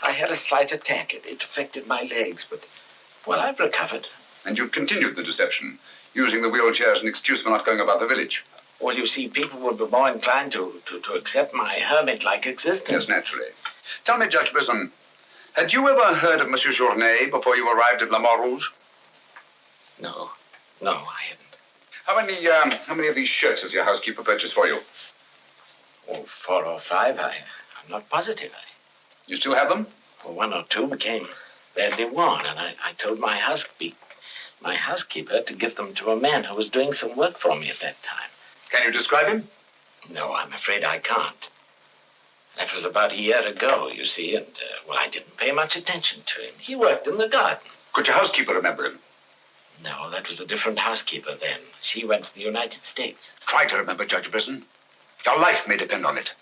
I had a slight attack. It affected my legs, but, well, I've recovered. And you've continued the deception, using the wheelchair as an excuse for not going about the village. Well, you see, people would be more inclined to accept my hermit-like existence. Yes, naturally. Tell me, Judge Brisson, had you ever heard of Monsieur Journet before you arrived at Morte Rouge? No, I hadn't. How many of these shirts has your housekeeper purchased for you? Oh, 4 or 5. I'm not positive. You still have them? Well, 1 or 2 became badly worn, and I told my housekeeper to give them to a man who was doing some work for me at that time. Can you describe him? No, I'm afraid I can't. That was about a year ago, you see, and, well, I didn't pay much attention to him. He worked in the garden. Could your housekeeper remember him? No, that was a different housekeeper then. She went to the United States. Try to remember, Judge Brisson. Your life may depend on it.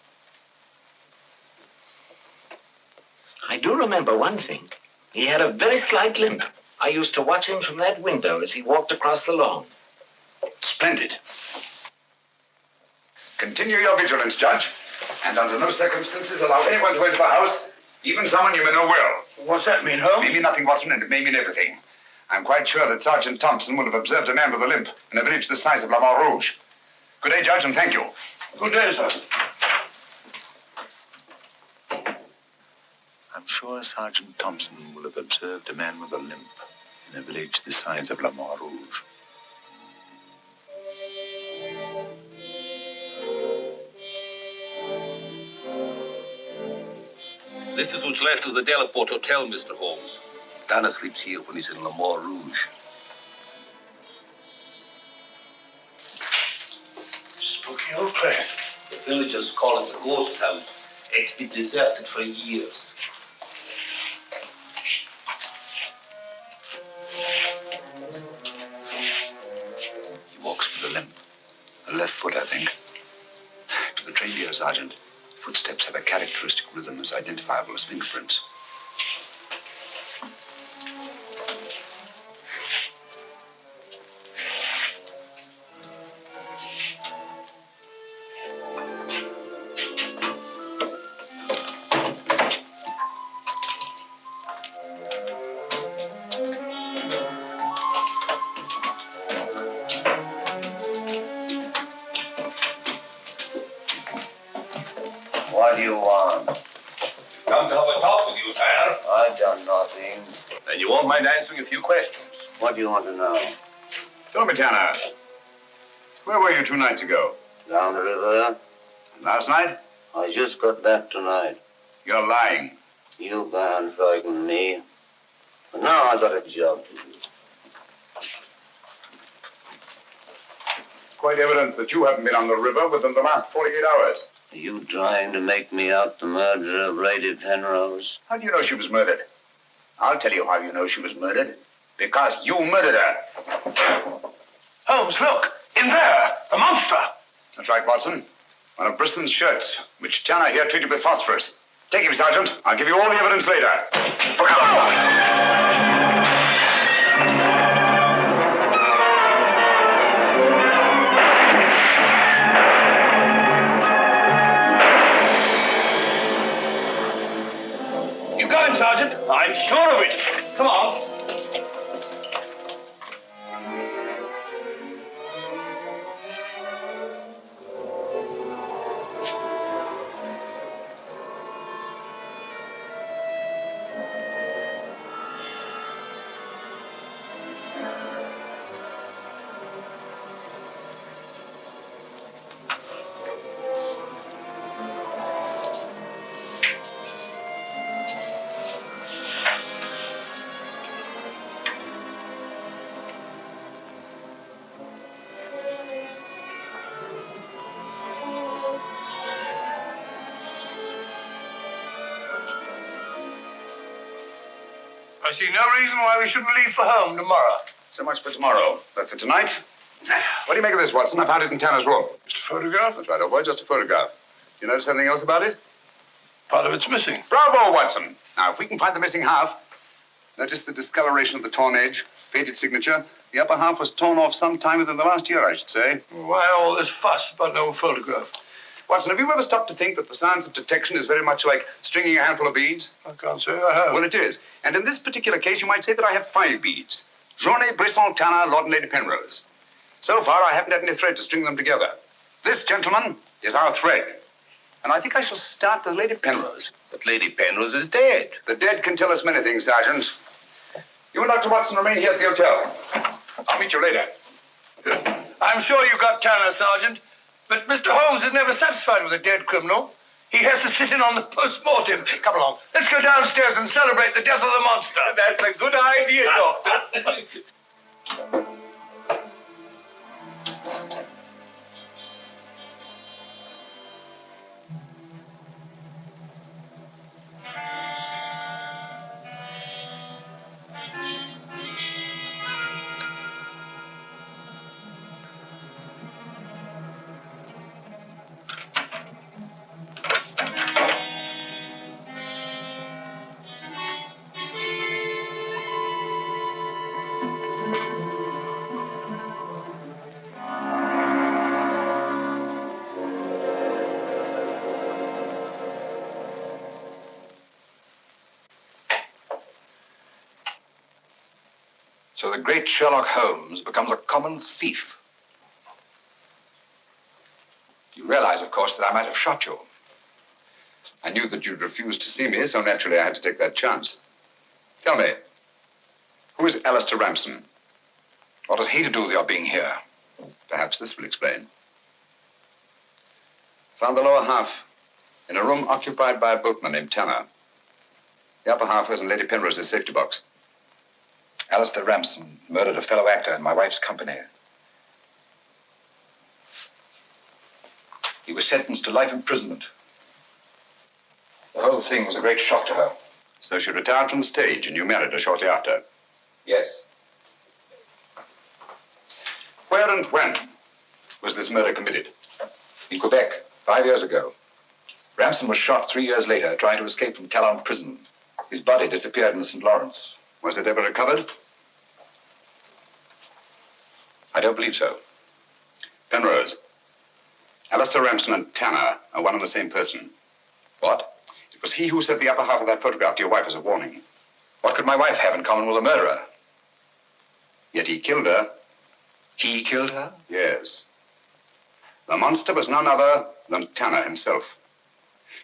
I do remember one thing. He had a very slight limp. I used to watch him from that window as he walked across the lawn. Splendid. Continue your vigilance, Judge. And under no circumstances allow anyone to enter the house, even someone you may know well. What's that mean, Holmes? It may mean nothing, Watson, and it may mean everything. I'm quite sure that Sergeant Thompson will have observed a man with a limp in a village the size of Morte Rouge. Good day, Judge, and thank you. Good day, sir. I'm sure Sergeant Thompson will have observed a man with a limp in a village the size of Morte Rouge. This is what's left of the Delaport Hotel, Mr. Holmes. Dana sleeps here when he's in Morte Rouge. Spooky old place. The villagers call it the ghost house. It's been deserted for years. He walks with a limp. A left foot, I think. To the trained ear, Sergeant, footsteps have a characteristic rhythm as identifiable as fingerprints. What do you want? Come to have a talk with you, sir. I've done nothing. Then you won't mind answering a few questions. What do you want to know? Tell me, Tanner, where were you 2 nights ago? Down the river. Last night? I just got back tonight. You're lying. You can't frighten me. But now I got a job to do. Quite evident that you haven't been on the river within the last 48 hours. Are you trying to make me out the murderer of Lady Penrose? How do you know she was murdered? I'll tell you how you know she was murdered. Because you murdered her. Holmes, look! In there! The monster! That's right, Watson. One of Bristol's shirts, which Tanner here treated with phosphorus. Take him, Sergeant. I'll give you all the evidence later. Look out! You going, Sergeant? I'm sure of it. Come on. I see no reason why we shouldn't leave for home tomorrow. So much for tomorrow. But for tonight, what do you make of this, Watson? I found it in Tanner's room. Just a photograph? That's right, old boy, just a photograph. You notice anything else about it? Part of it's missing. Bravo, Watson. Now, if we can find the missing half, notice the discoloration of the torn edge, faded signature. The upper half was torn off sometime within the last year, I should say. Why all this fuss about an old photograph? Watson, have you ever stopped to think that the science of detection is very much like stringing a handful of beads? I can't say I have. Well, it is. And in this particular case, you might say that I have 5 beads. Journée, Brisson, Tanner, Lord and Lady Penrose. So far, I haven't had any thread to string them together. This, gentlemen, is our thread. And I think I shall start with Lady Penrose. But Lady Penrose is dead. The dead can tell us many things, Sergeant. You and Dr. Watson remain here at the hotel. I'll meet you later. I'm sure you got Tanner, Sergeant. But Mr. Holmes is never satisfied with a dead criminal. He has to sit in on the post-mortem. Come along. Let's go downstairs and celebrate the death of the monster. That's a good idea, Doctor. So the great Sherlock Holmes becomes a common thief. You realize, of course, that I might have shot you. I knew that you'd refuse to see me, so naturally I had to take that chance. Tell me, who is Alistair Ramsden? What has he to do with your being here? Perhaps this will explain. Found the lower half in a room occupied by a boatman named Tanner. The upper half was in Lady Penrose's safety box. Alistair Ramsden murdered a fellow actor in my wife's company. He was sentenced to life imprisonment. The whole thing was a great shock to her. So she retired from the stage and you married her shortly after? Yes. Where and when was this murder committed? In Quebec, 5 years ago. Ramsden was shot 3 years later trying to escape from Talon prison. His body disappeared in the St. Lawrence. Was it ever recovered? I don't believe so. Penrose, Alistair Ramsden and Tanner are one and the same person. What? It was he who sent the upper half of that photograph to your wife as a warning. What could my wife have in common with a murderer? Yet he killed her. He killed her? Yes. The monster was none other than Tanner himself.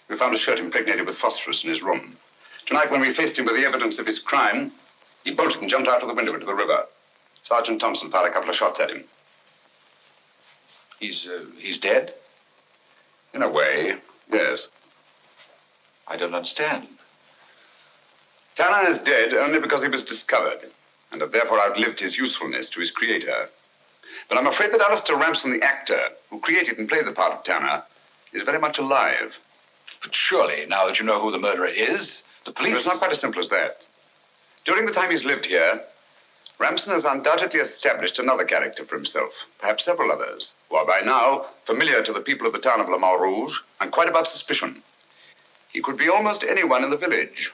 We found a shirt impregnated with phosphorus in his room. Tonight, when we faced him with the evidence of his crime, he bolted and jumped out of the window into the river. Sergeant Thompson fired a couple of shots at him. He's dead? In a way, yes. I don't understand. Tanner is dead only because he was discovered, and had therefore outlived his usefulness to his creator. But I'm afraid that Alistair Ramsden, the actor, who created and played the part of Tanner, is very much alive. But surely, now that you know who the murderer is, the police... It's not quite as simple as that. During the time he's lived here, Ramsden has undoubtedly established another character for himself, perhaps several others, who are by now familiar to the people of the town of Morte Rouge and quite above suspicion. He could be almost anyone in the village.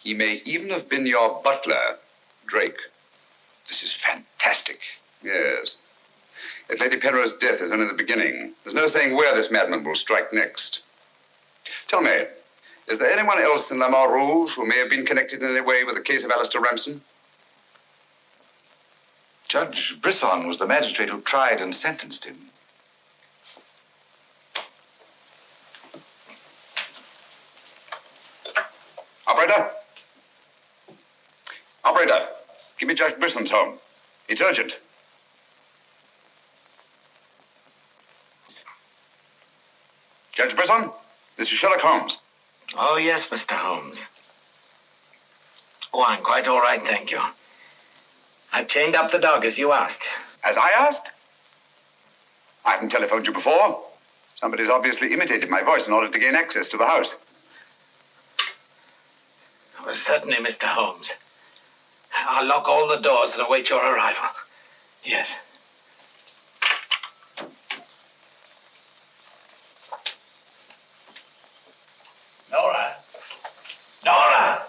He may even have been your butler, Drake. This is fantastic. Yes. Yet Lady Penrose's death is only the beginning. There's no saying where this madman will strike next. Tell me, is there anyone else in Morte Rouge who may have been connected in any way with the case of Alistair Ramsden? Judge Brisson was the magistrate who tried and sentenced him. Operator? Operator, give me Judge Brisson's home. It's urgent. Judge Brisson, this is Sherlock Holmes. Oh, yes, Mr. Holmes. Oh, I'm quite all right, thank you. I've chained up the dog, as you asked. As I asked? I haven't telephoned you before. Somebody's obviously imitated my voice in order to gain access to the house. Well, certainly, Mr. Holmes. I'll lock all the doors and await your arrival. Yes. Nora! Nora!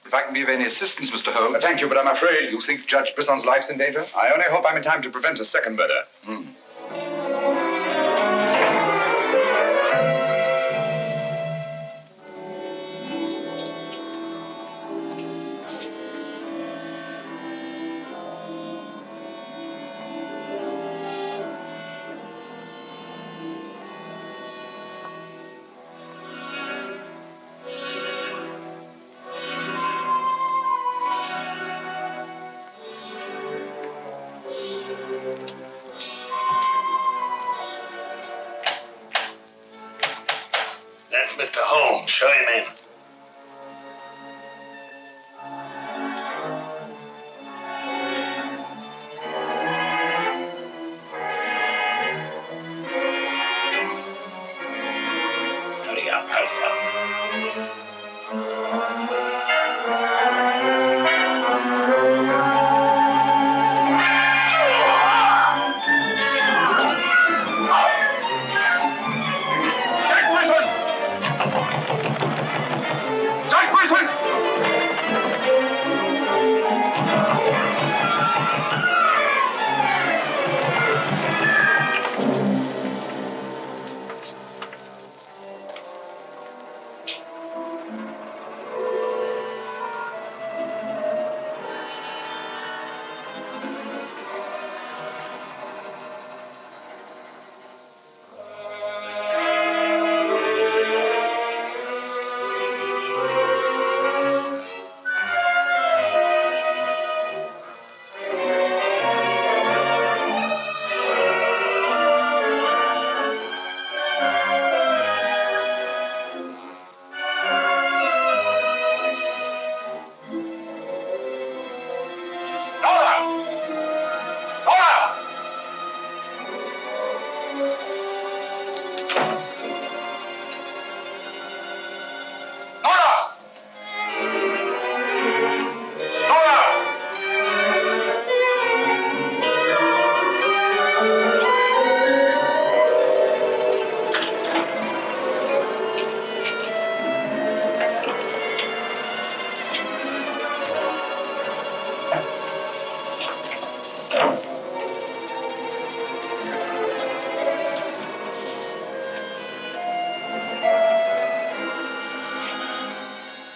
If I can be of any assistance, Mr. Holmes... Thank you, but I'm afraid... You think Judge Brisson's life's in danger? I only hope I'm in time to prevent a second murder.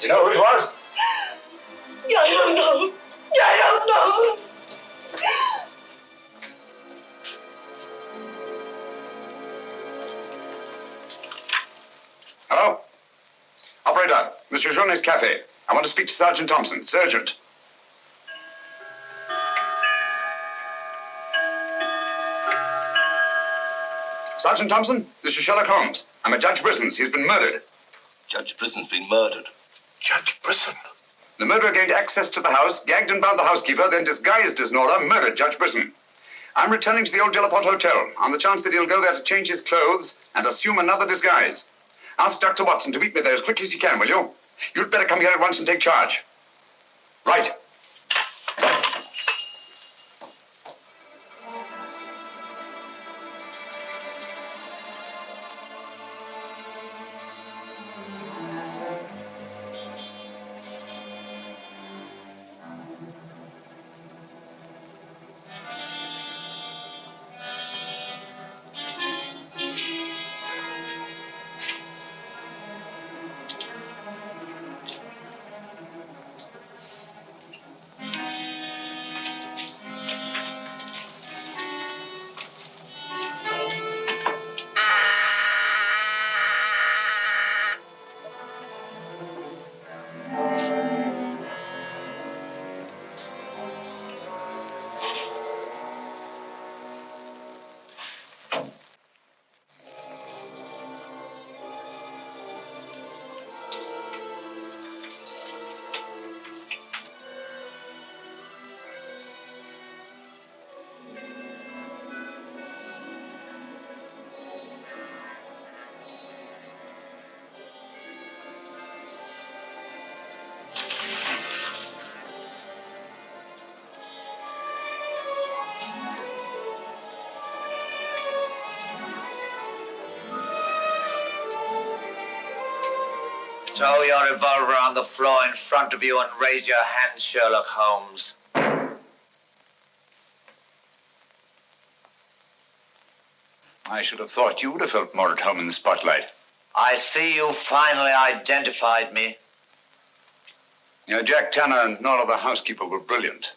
You know who it was? I don't know. I don't know. Hello? Operator, Monsieur Journet's cafe. I want to speak to Sergeant Thompson. It's urgent. Sergeant Thompson, this is Sherlock Holmes. I'm at Judge Brisson's. He's been murdered. Judge Brisson's been murdered. Judge Brisson? The murderer gained access to the house, gagged and bound the housekeeper, then disguised as Nora, murdered Judge Brisson. I'm returning to the old Jelapont Hotel on the chance that he'll go there to change his clothes and assume another disguise. Ask Dr. Watson to meet me there as quickly as he can, will you? You'd better come here at once and take charge. Right. Throw your revolver on the floor in front of you and raise your hand, Sherlock Holmes. I should have thought you would have helped more at home in the spotlight. I see you finally identified me. Jack Tanner and Nora the housekeeper were brilliant.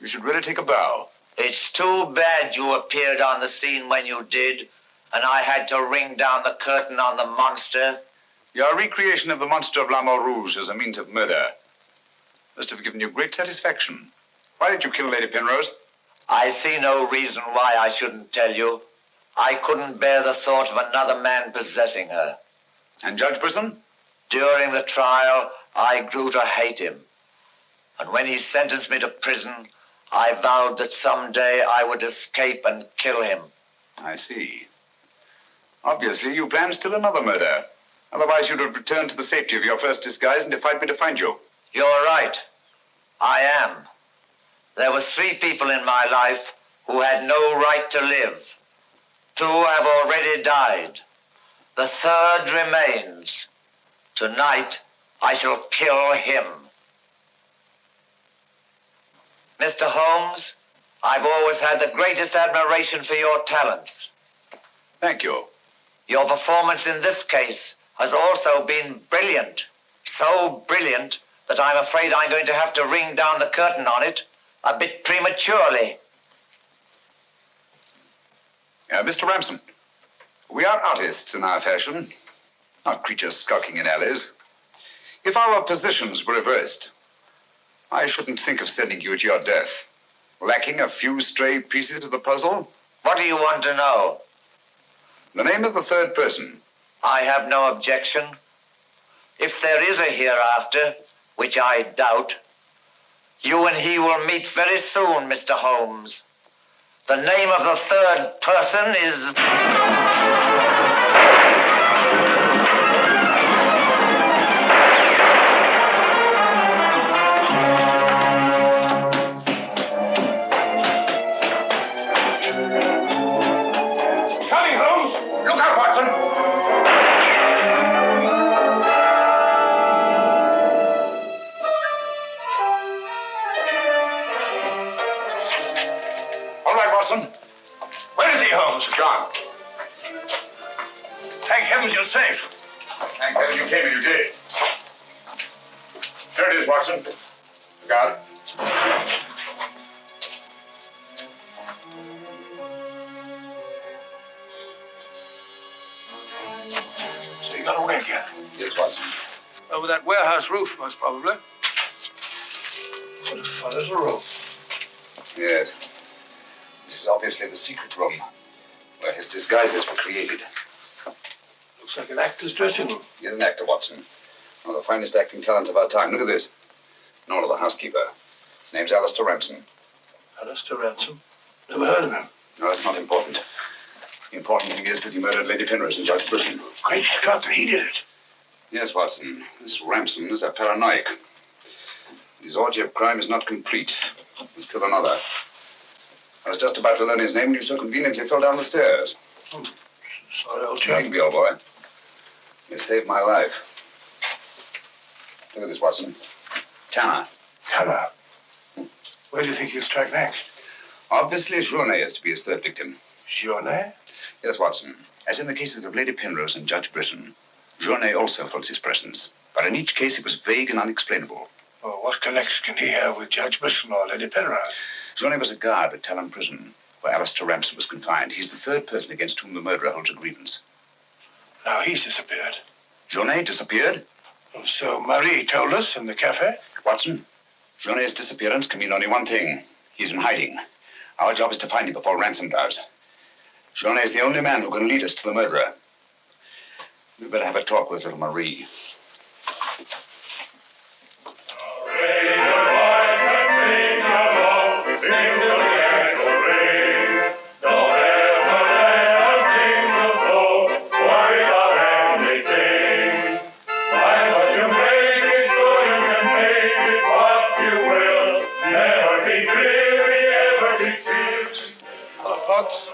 You should really take a bow. It's too bad you appeared on the scene when you did, and I had to ring down the curtain on the monster. Your recreation of the monster of Morte Rouge as a means of murder must have given you great satisfaction. Why did you kill Lady Penrose? I see no reason why I shouldn't tell you. I couldn't bear the thought of another man possessing her. And Judge Brisson? During the trial, I grew to hate him. And when he sentenced me to prison, I vowed that someday I would escape and kill him. I see. Obviously, you planned still another murder. Otherwise, you'd have returned to the safety of your first disguise and defied me to find you. You're right. I am. There were 3 people in my life who had no right to live. 2 have already died. The 3rd remains. Tonight, I shall kill him. Mr. Holmes, I've always had the greatest admiration for your talents. Thank you. Your performance in this case has also been brilliant. So brilliant that I'm afraid I'm going to have to ring down the curtain on it a bit prematurely. Mr. Ramson, we are artists in our fashion, not creatures skulking in alleys. If our positions were reversed, I shouldn't think of sending you to your death. Lacking a few stray pieces of the puzzle? What do you want to know? The name of the 3rd person. I have no objection. If there is a hereafter, which I doubt, you and he will meet very soon, Mr. Holmes. The name of the 3rd person is... Coming, Holmes! Look out, Watson! All right, Watson. Where is he, Holmes? Gone. Thank heavens you're safe. Thank heaven you came and you did. this, Watson. Got it. So you got away again? Yes, Watson. Over that warehouse roof, most probably. What a fun little room. Yes. This is obviously the secret room where his disguises were created. Looks like an actor's dressing room. He is an actor, Watson. One of the finest acting talents of our time. Look at this. Nor the housekeeper. His name's Alistair Ransom. Alistair Ransom? Never heard of him. No, that's not important. The important thing is that he murdered Lady Penrose and Judge Bruce. Great Scott, he did it. Yes, Watson. This Ransom is a paranoiac. His orgy of crime is not complete. There's still another. I was just about to learn his name when you so conveniently fell down the stairs. Sorry, old chap. Needn't be, old boy. You saved my life. Look at this, Watson. Tanner. Tanner? Where do you think he'll strike next? Obviously, Journey is to be his third victim. Journey? Yes, Watson. As in the cases of Lady Penrose and Judge Brisson, Journey also felt his presence. But in each case, it was vague and unexplainable. Oh, what connection can he have with Judge Brisson or Lady Penrose? Journey was a guard at Talon Prison, where Alistair Ransom was confined. He's the third person against whom the murderer holds a grievance. Now he's disappeared. Journey disappeared? And so Marie told us in the cafe? Watson, Journey's disappearance can mean only one thing. He's in hiding. Our job is to find him before Ransom does. Journey is the only man who can lead us to the murderer. We better have a talk with little Marie.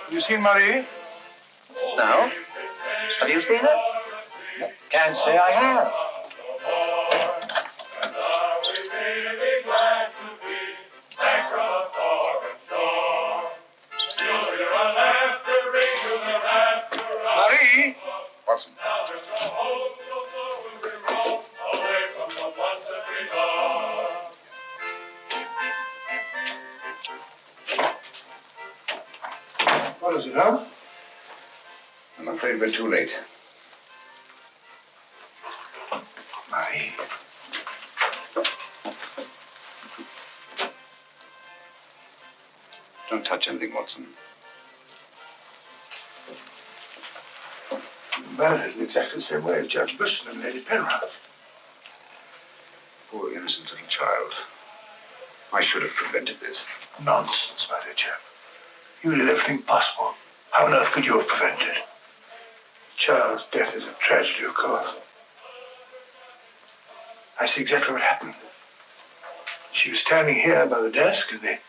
Have you seen Marie? No. Have you seen her? Can't say I have. Marie? Watson. What is it, huh? I'm afraid we're too late. Marie. Don't touch anything, Watson. Murdered in exactly the same way as Judge Brisson and Lady Penrose. Poor innocent little child. I should have prevented this. Nonsense, my dear chap. You did everything possible. How on earth could you have prevented it? The child's death is a tragedy, of course. I see exactly what happened. She was standing here by the desk, and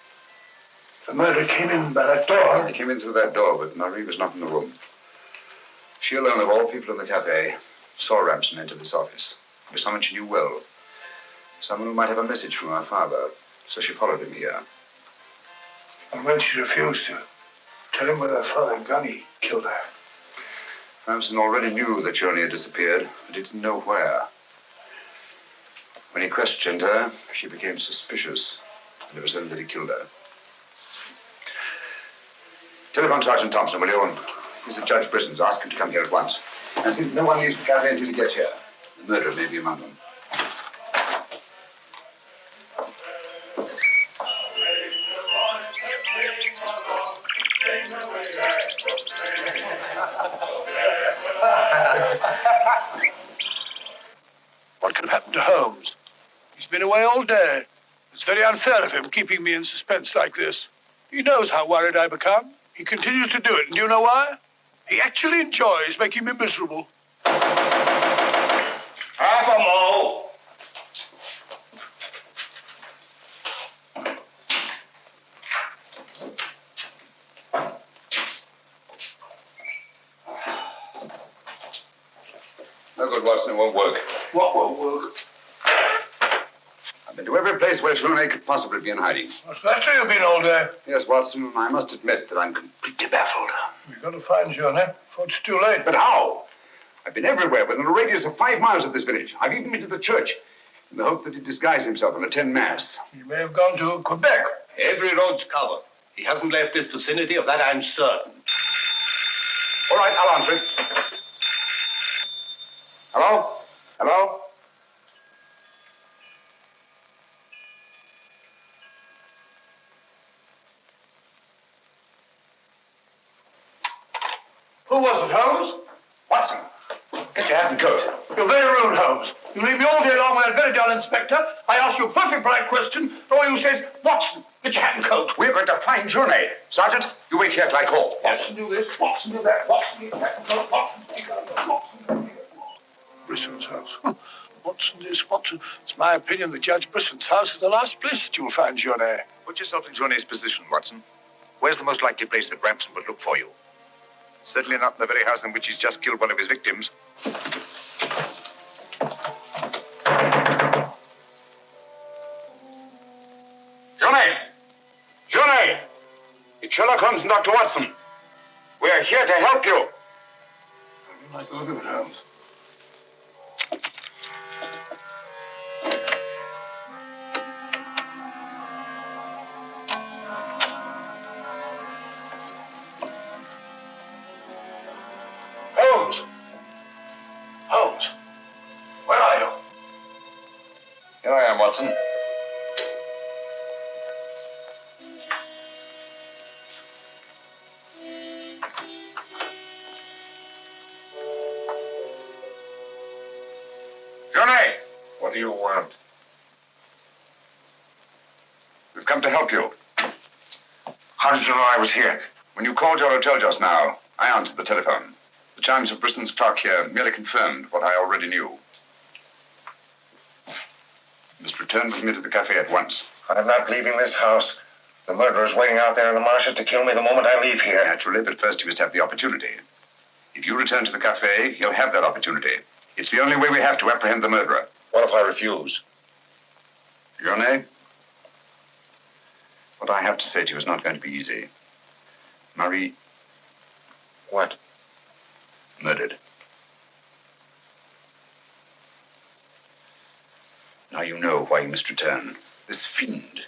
the murderer came in by that door. He came in through that door, but Marie was not in the room. She alone, of all people in the cafe, saw Ransom enter this office. It was someone she knew well. Someone who might have a message from her father. So she followed him here. And when she refused to tell him where her father had gone, he killed her. Ransom already knew that Journey had disappeared, but he didn't know where. When he questioned her, she became suspicious, and it was then that he killed her. Telephone Sergeant Thompson, will you? This is Judge Brisson's. Ask him to come here at once. And see that no one leaves the cafe until he gets here. The murderer may be among them. What could have happened to Holmes? He's been away all day. It's very unfair of him keeping me in suspense like this. He knows how worried I become. He continues to do it, and do you know why? He actually enjoys making me miserable. Half a mo. No good, Watson. It won't work. What won't work? I've been to every place where Journey could possibly be in hiding. What's that you've been all day? Yes, Watson, I must admit that I'm completely baffled. We've got to find Journey before it's too late. But how? I've been everywhere within a radius of 5 miles of this village. I've even been to the church. in the hope that he'd disguise himself and attend Mass. He may have gone to Quebec. Every road's covered. He hasn't left this vicinity, of that I'm certain. All right, I'll answer it. Hello? Hello? Who was it, Holmes? Watson, get your hat and coat. You're very rude, Holmes. You leave me all day long with that very dull inspector. I ask you a perfect polite question, and all you say is, Watson, get your hat and coat. We're going to find Journey. Sergeant, you wait here till I call. Watson, do this. Watson, do that. Watson, get your hat and coat. Watson, take it out. Watson, Brisson's house. Watson, this, Watson. It's my opinion that Judge Brisson's house is the last place that you'll find Journey. Put yourself in Journey's position, Watson. Where's the most likely place that Ransom would look for you? Certainly not in the very house in which he's just killed one of his victims. Journey! Journey! It's Sherlock Holmes and Dr. Watson. We are here to help you. I don't like the look of it, Holmes. Holmes! Holmes! Where are you? Here I am, Watson. Johnny! What do you want? We've come to help you. How did you know I was here? When you called your hotel just now, I answered the telephone. The chimes of Brisson's clock here merely confirmed what I already knew. You must return with me to the cafe at once. I'm not leaving this house. The murderer's waiting out there in the marshes to kill me the moment I leave here. Naturally, but first you must have the opportunity. If you return to the cafe, he'll have that opportunity. It's the only way we have to apprehend the murderer. What if I refuse? Journey, what I have to say to you is not going to be easy. Marie... What? Murdered. Now you know why you must return. This fiend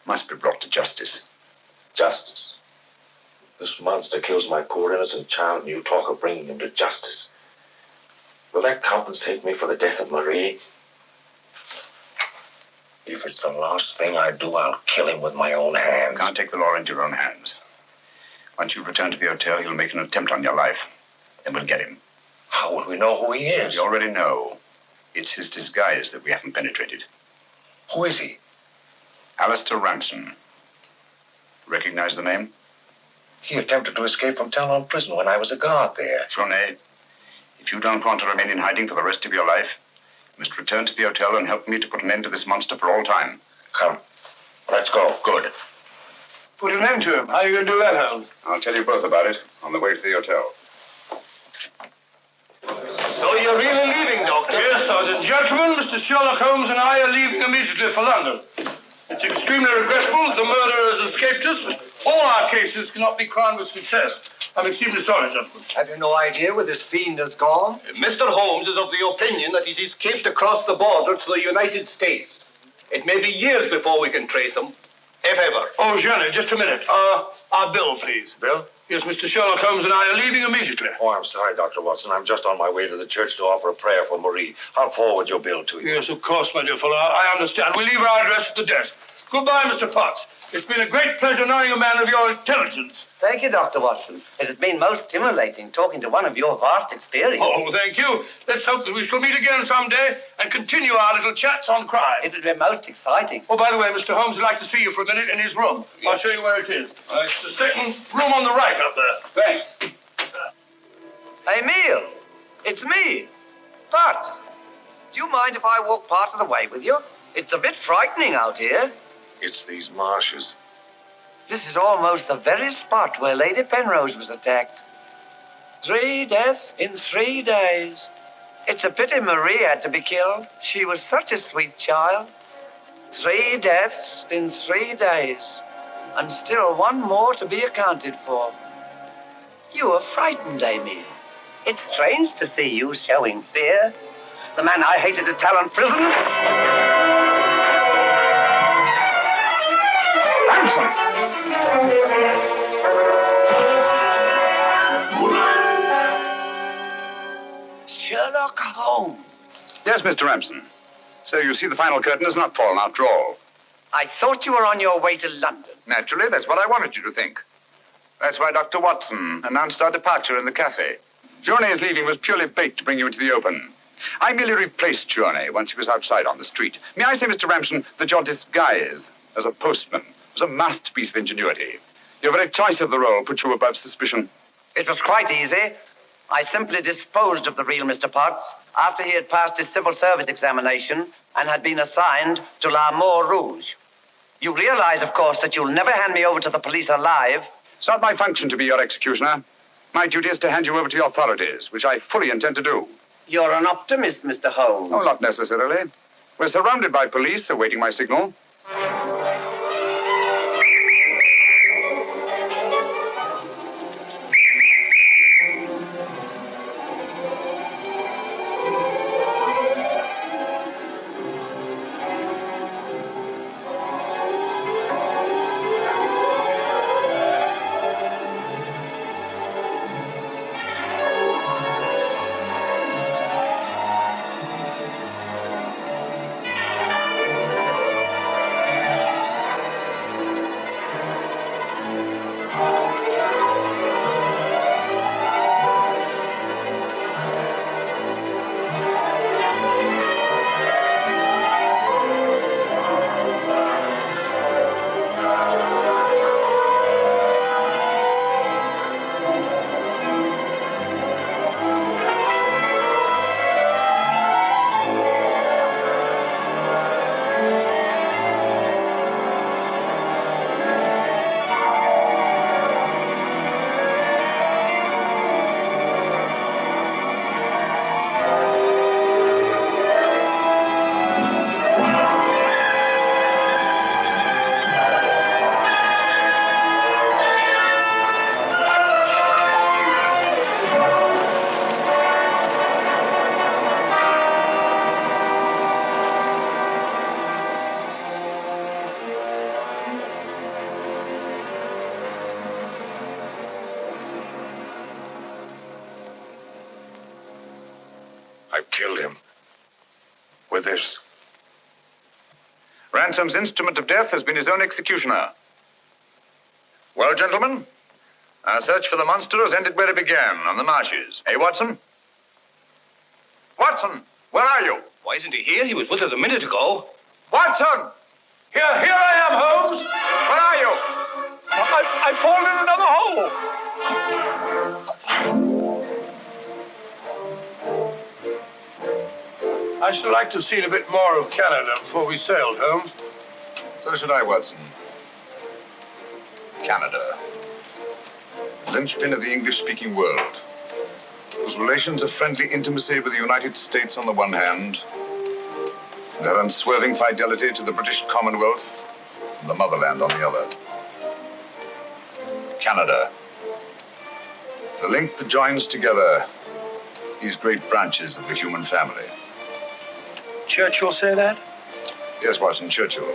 must be brought to justice. Justice? This monster kills my poor innocent child, and you talk of bringing him to justice. Will that compensate me for the death of Marie? If it's the last thing I do, I'll kill him with my own hands. You can't take the law into your own hands. Once you return to the hotel, he'll make an attempt on your life. Then we'll get him. How will we know who he is? We already know. It's his disguise that we haven't penetrated. Who is he? Alistair Ransom. Recognize the name? He attempted to escape from Talon Prison when I was a guard there. Journey, if you don't want to remain in hiding for the rest of your life, you must return to the hotel and help me to put an end to this monster for all time. Come. Let's go. Good. Put an end to him. How are you going to do that, Holmes? I'll tell you both about it on the way to the hotel. So you're really leaving, Doctor? Yes, Sergeant. Gentlemen, Mr. Sherlock Holmes and I are leaving immediately for London. It's extremely regrettable that the murderer has escaped us, but all our cases cannot be crowned with success. I'm extremely sorry, gentlemen. Have you no idea where this fiend has gone? Mr. Holmes is of the opinion that he's escaped across the border to the United States. It may be years before we can trace him, if ever. Oh, Jenny, just a minute. Our bill, please. Bill? Yes, Mr. Sherlock Holmes and I are leaving immediately. Oh, I'm sorry, Dr. Watson. I'm just on my way to the church to offer a prayer for Marie. I'll forward your bill to you. Yes, of course, my dear fellow. I understand. We leave our address at the desk. Goodbye, Mr. Potts. It's been a great pleasure knowing a man of your intelligence. Thank you, Dr. Watson. It has been most stimulating talking to one of your vast experience. Oh, thank you. Let's hope that we shall meet again someday and continue our little chats on crime. It would be most exciting. Oh, by the way, Mr. Holmes would like to see you for a minute in his room. Yes. I'll show you where it is. It's the second room on the right up there. Thanks. Emile, it's me. But, do you mind if I walk part of the way with you? It's a bit frightening out here. It's these marshes. This is almost the very spot where Lady Penrose was attacked. 3 deaths in 3 days. It's a pity Marie had to be killed. She was such a sweet child. 3 deaths in 3 days. And still one more to be accounted for. You were frightened, Amy. It's strange to see you showing fear. The man I hated at Talon Prison. Sherlock Holmes. Yes, Mr. Ramson. So you see the final curtain has not fallen after all. I thought you were on your way to London. Naturally, that's what I wanted you to think. That's why Dr. Watson announced our departure in the cafe. Journey's leaving was purely bait to bring you into the open. I merely replaced Journey once he was outside on the street. May I say, Mr. Ramson, that your disguise as a postman was a masterpiece of ingenuity. Your very choice of the role put you above suspicion. It was quite easy. I simply disposed of the real Mr. Potts after he had passed his civil service examination and had been assigned to Morte Rouge. You realize, of course, that you'll never hand me over to the police alive. It's not my function to be your executioner. My duty is to hand you over to the authorities, which I fully intend to do. You're an optimist, Mr. Holmes. Oh, not necessarily. We're surrounded by police awaiting my signal. Killed him. With this. Ransom's instrument of death has been his own executioner. Well, gentlemen, our search for the monster has ended where it began, on the marshes. Hey, Watson? Watson, where are you? Why isn't he here? He was with us a minute ago. Watson! Here I am, Holmes. Where are you? I've fallen in another hole. I should like to have seen a bit more of Canada before we sailed, Holmes. So should I, Watson. Canada. Linchpin of the English-speaking world. Whose relations of friendly intimacy with the United States on the one hand, and their unswerving fidelity to the British Commonwealth and the motherland on the other. Canada. The link that joins together these great branches of the human family. Churchill say that? Yes, Watson, Churchill.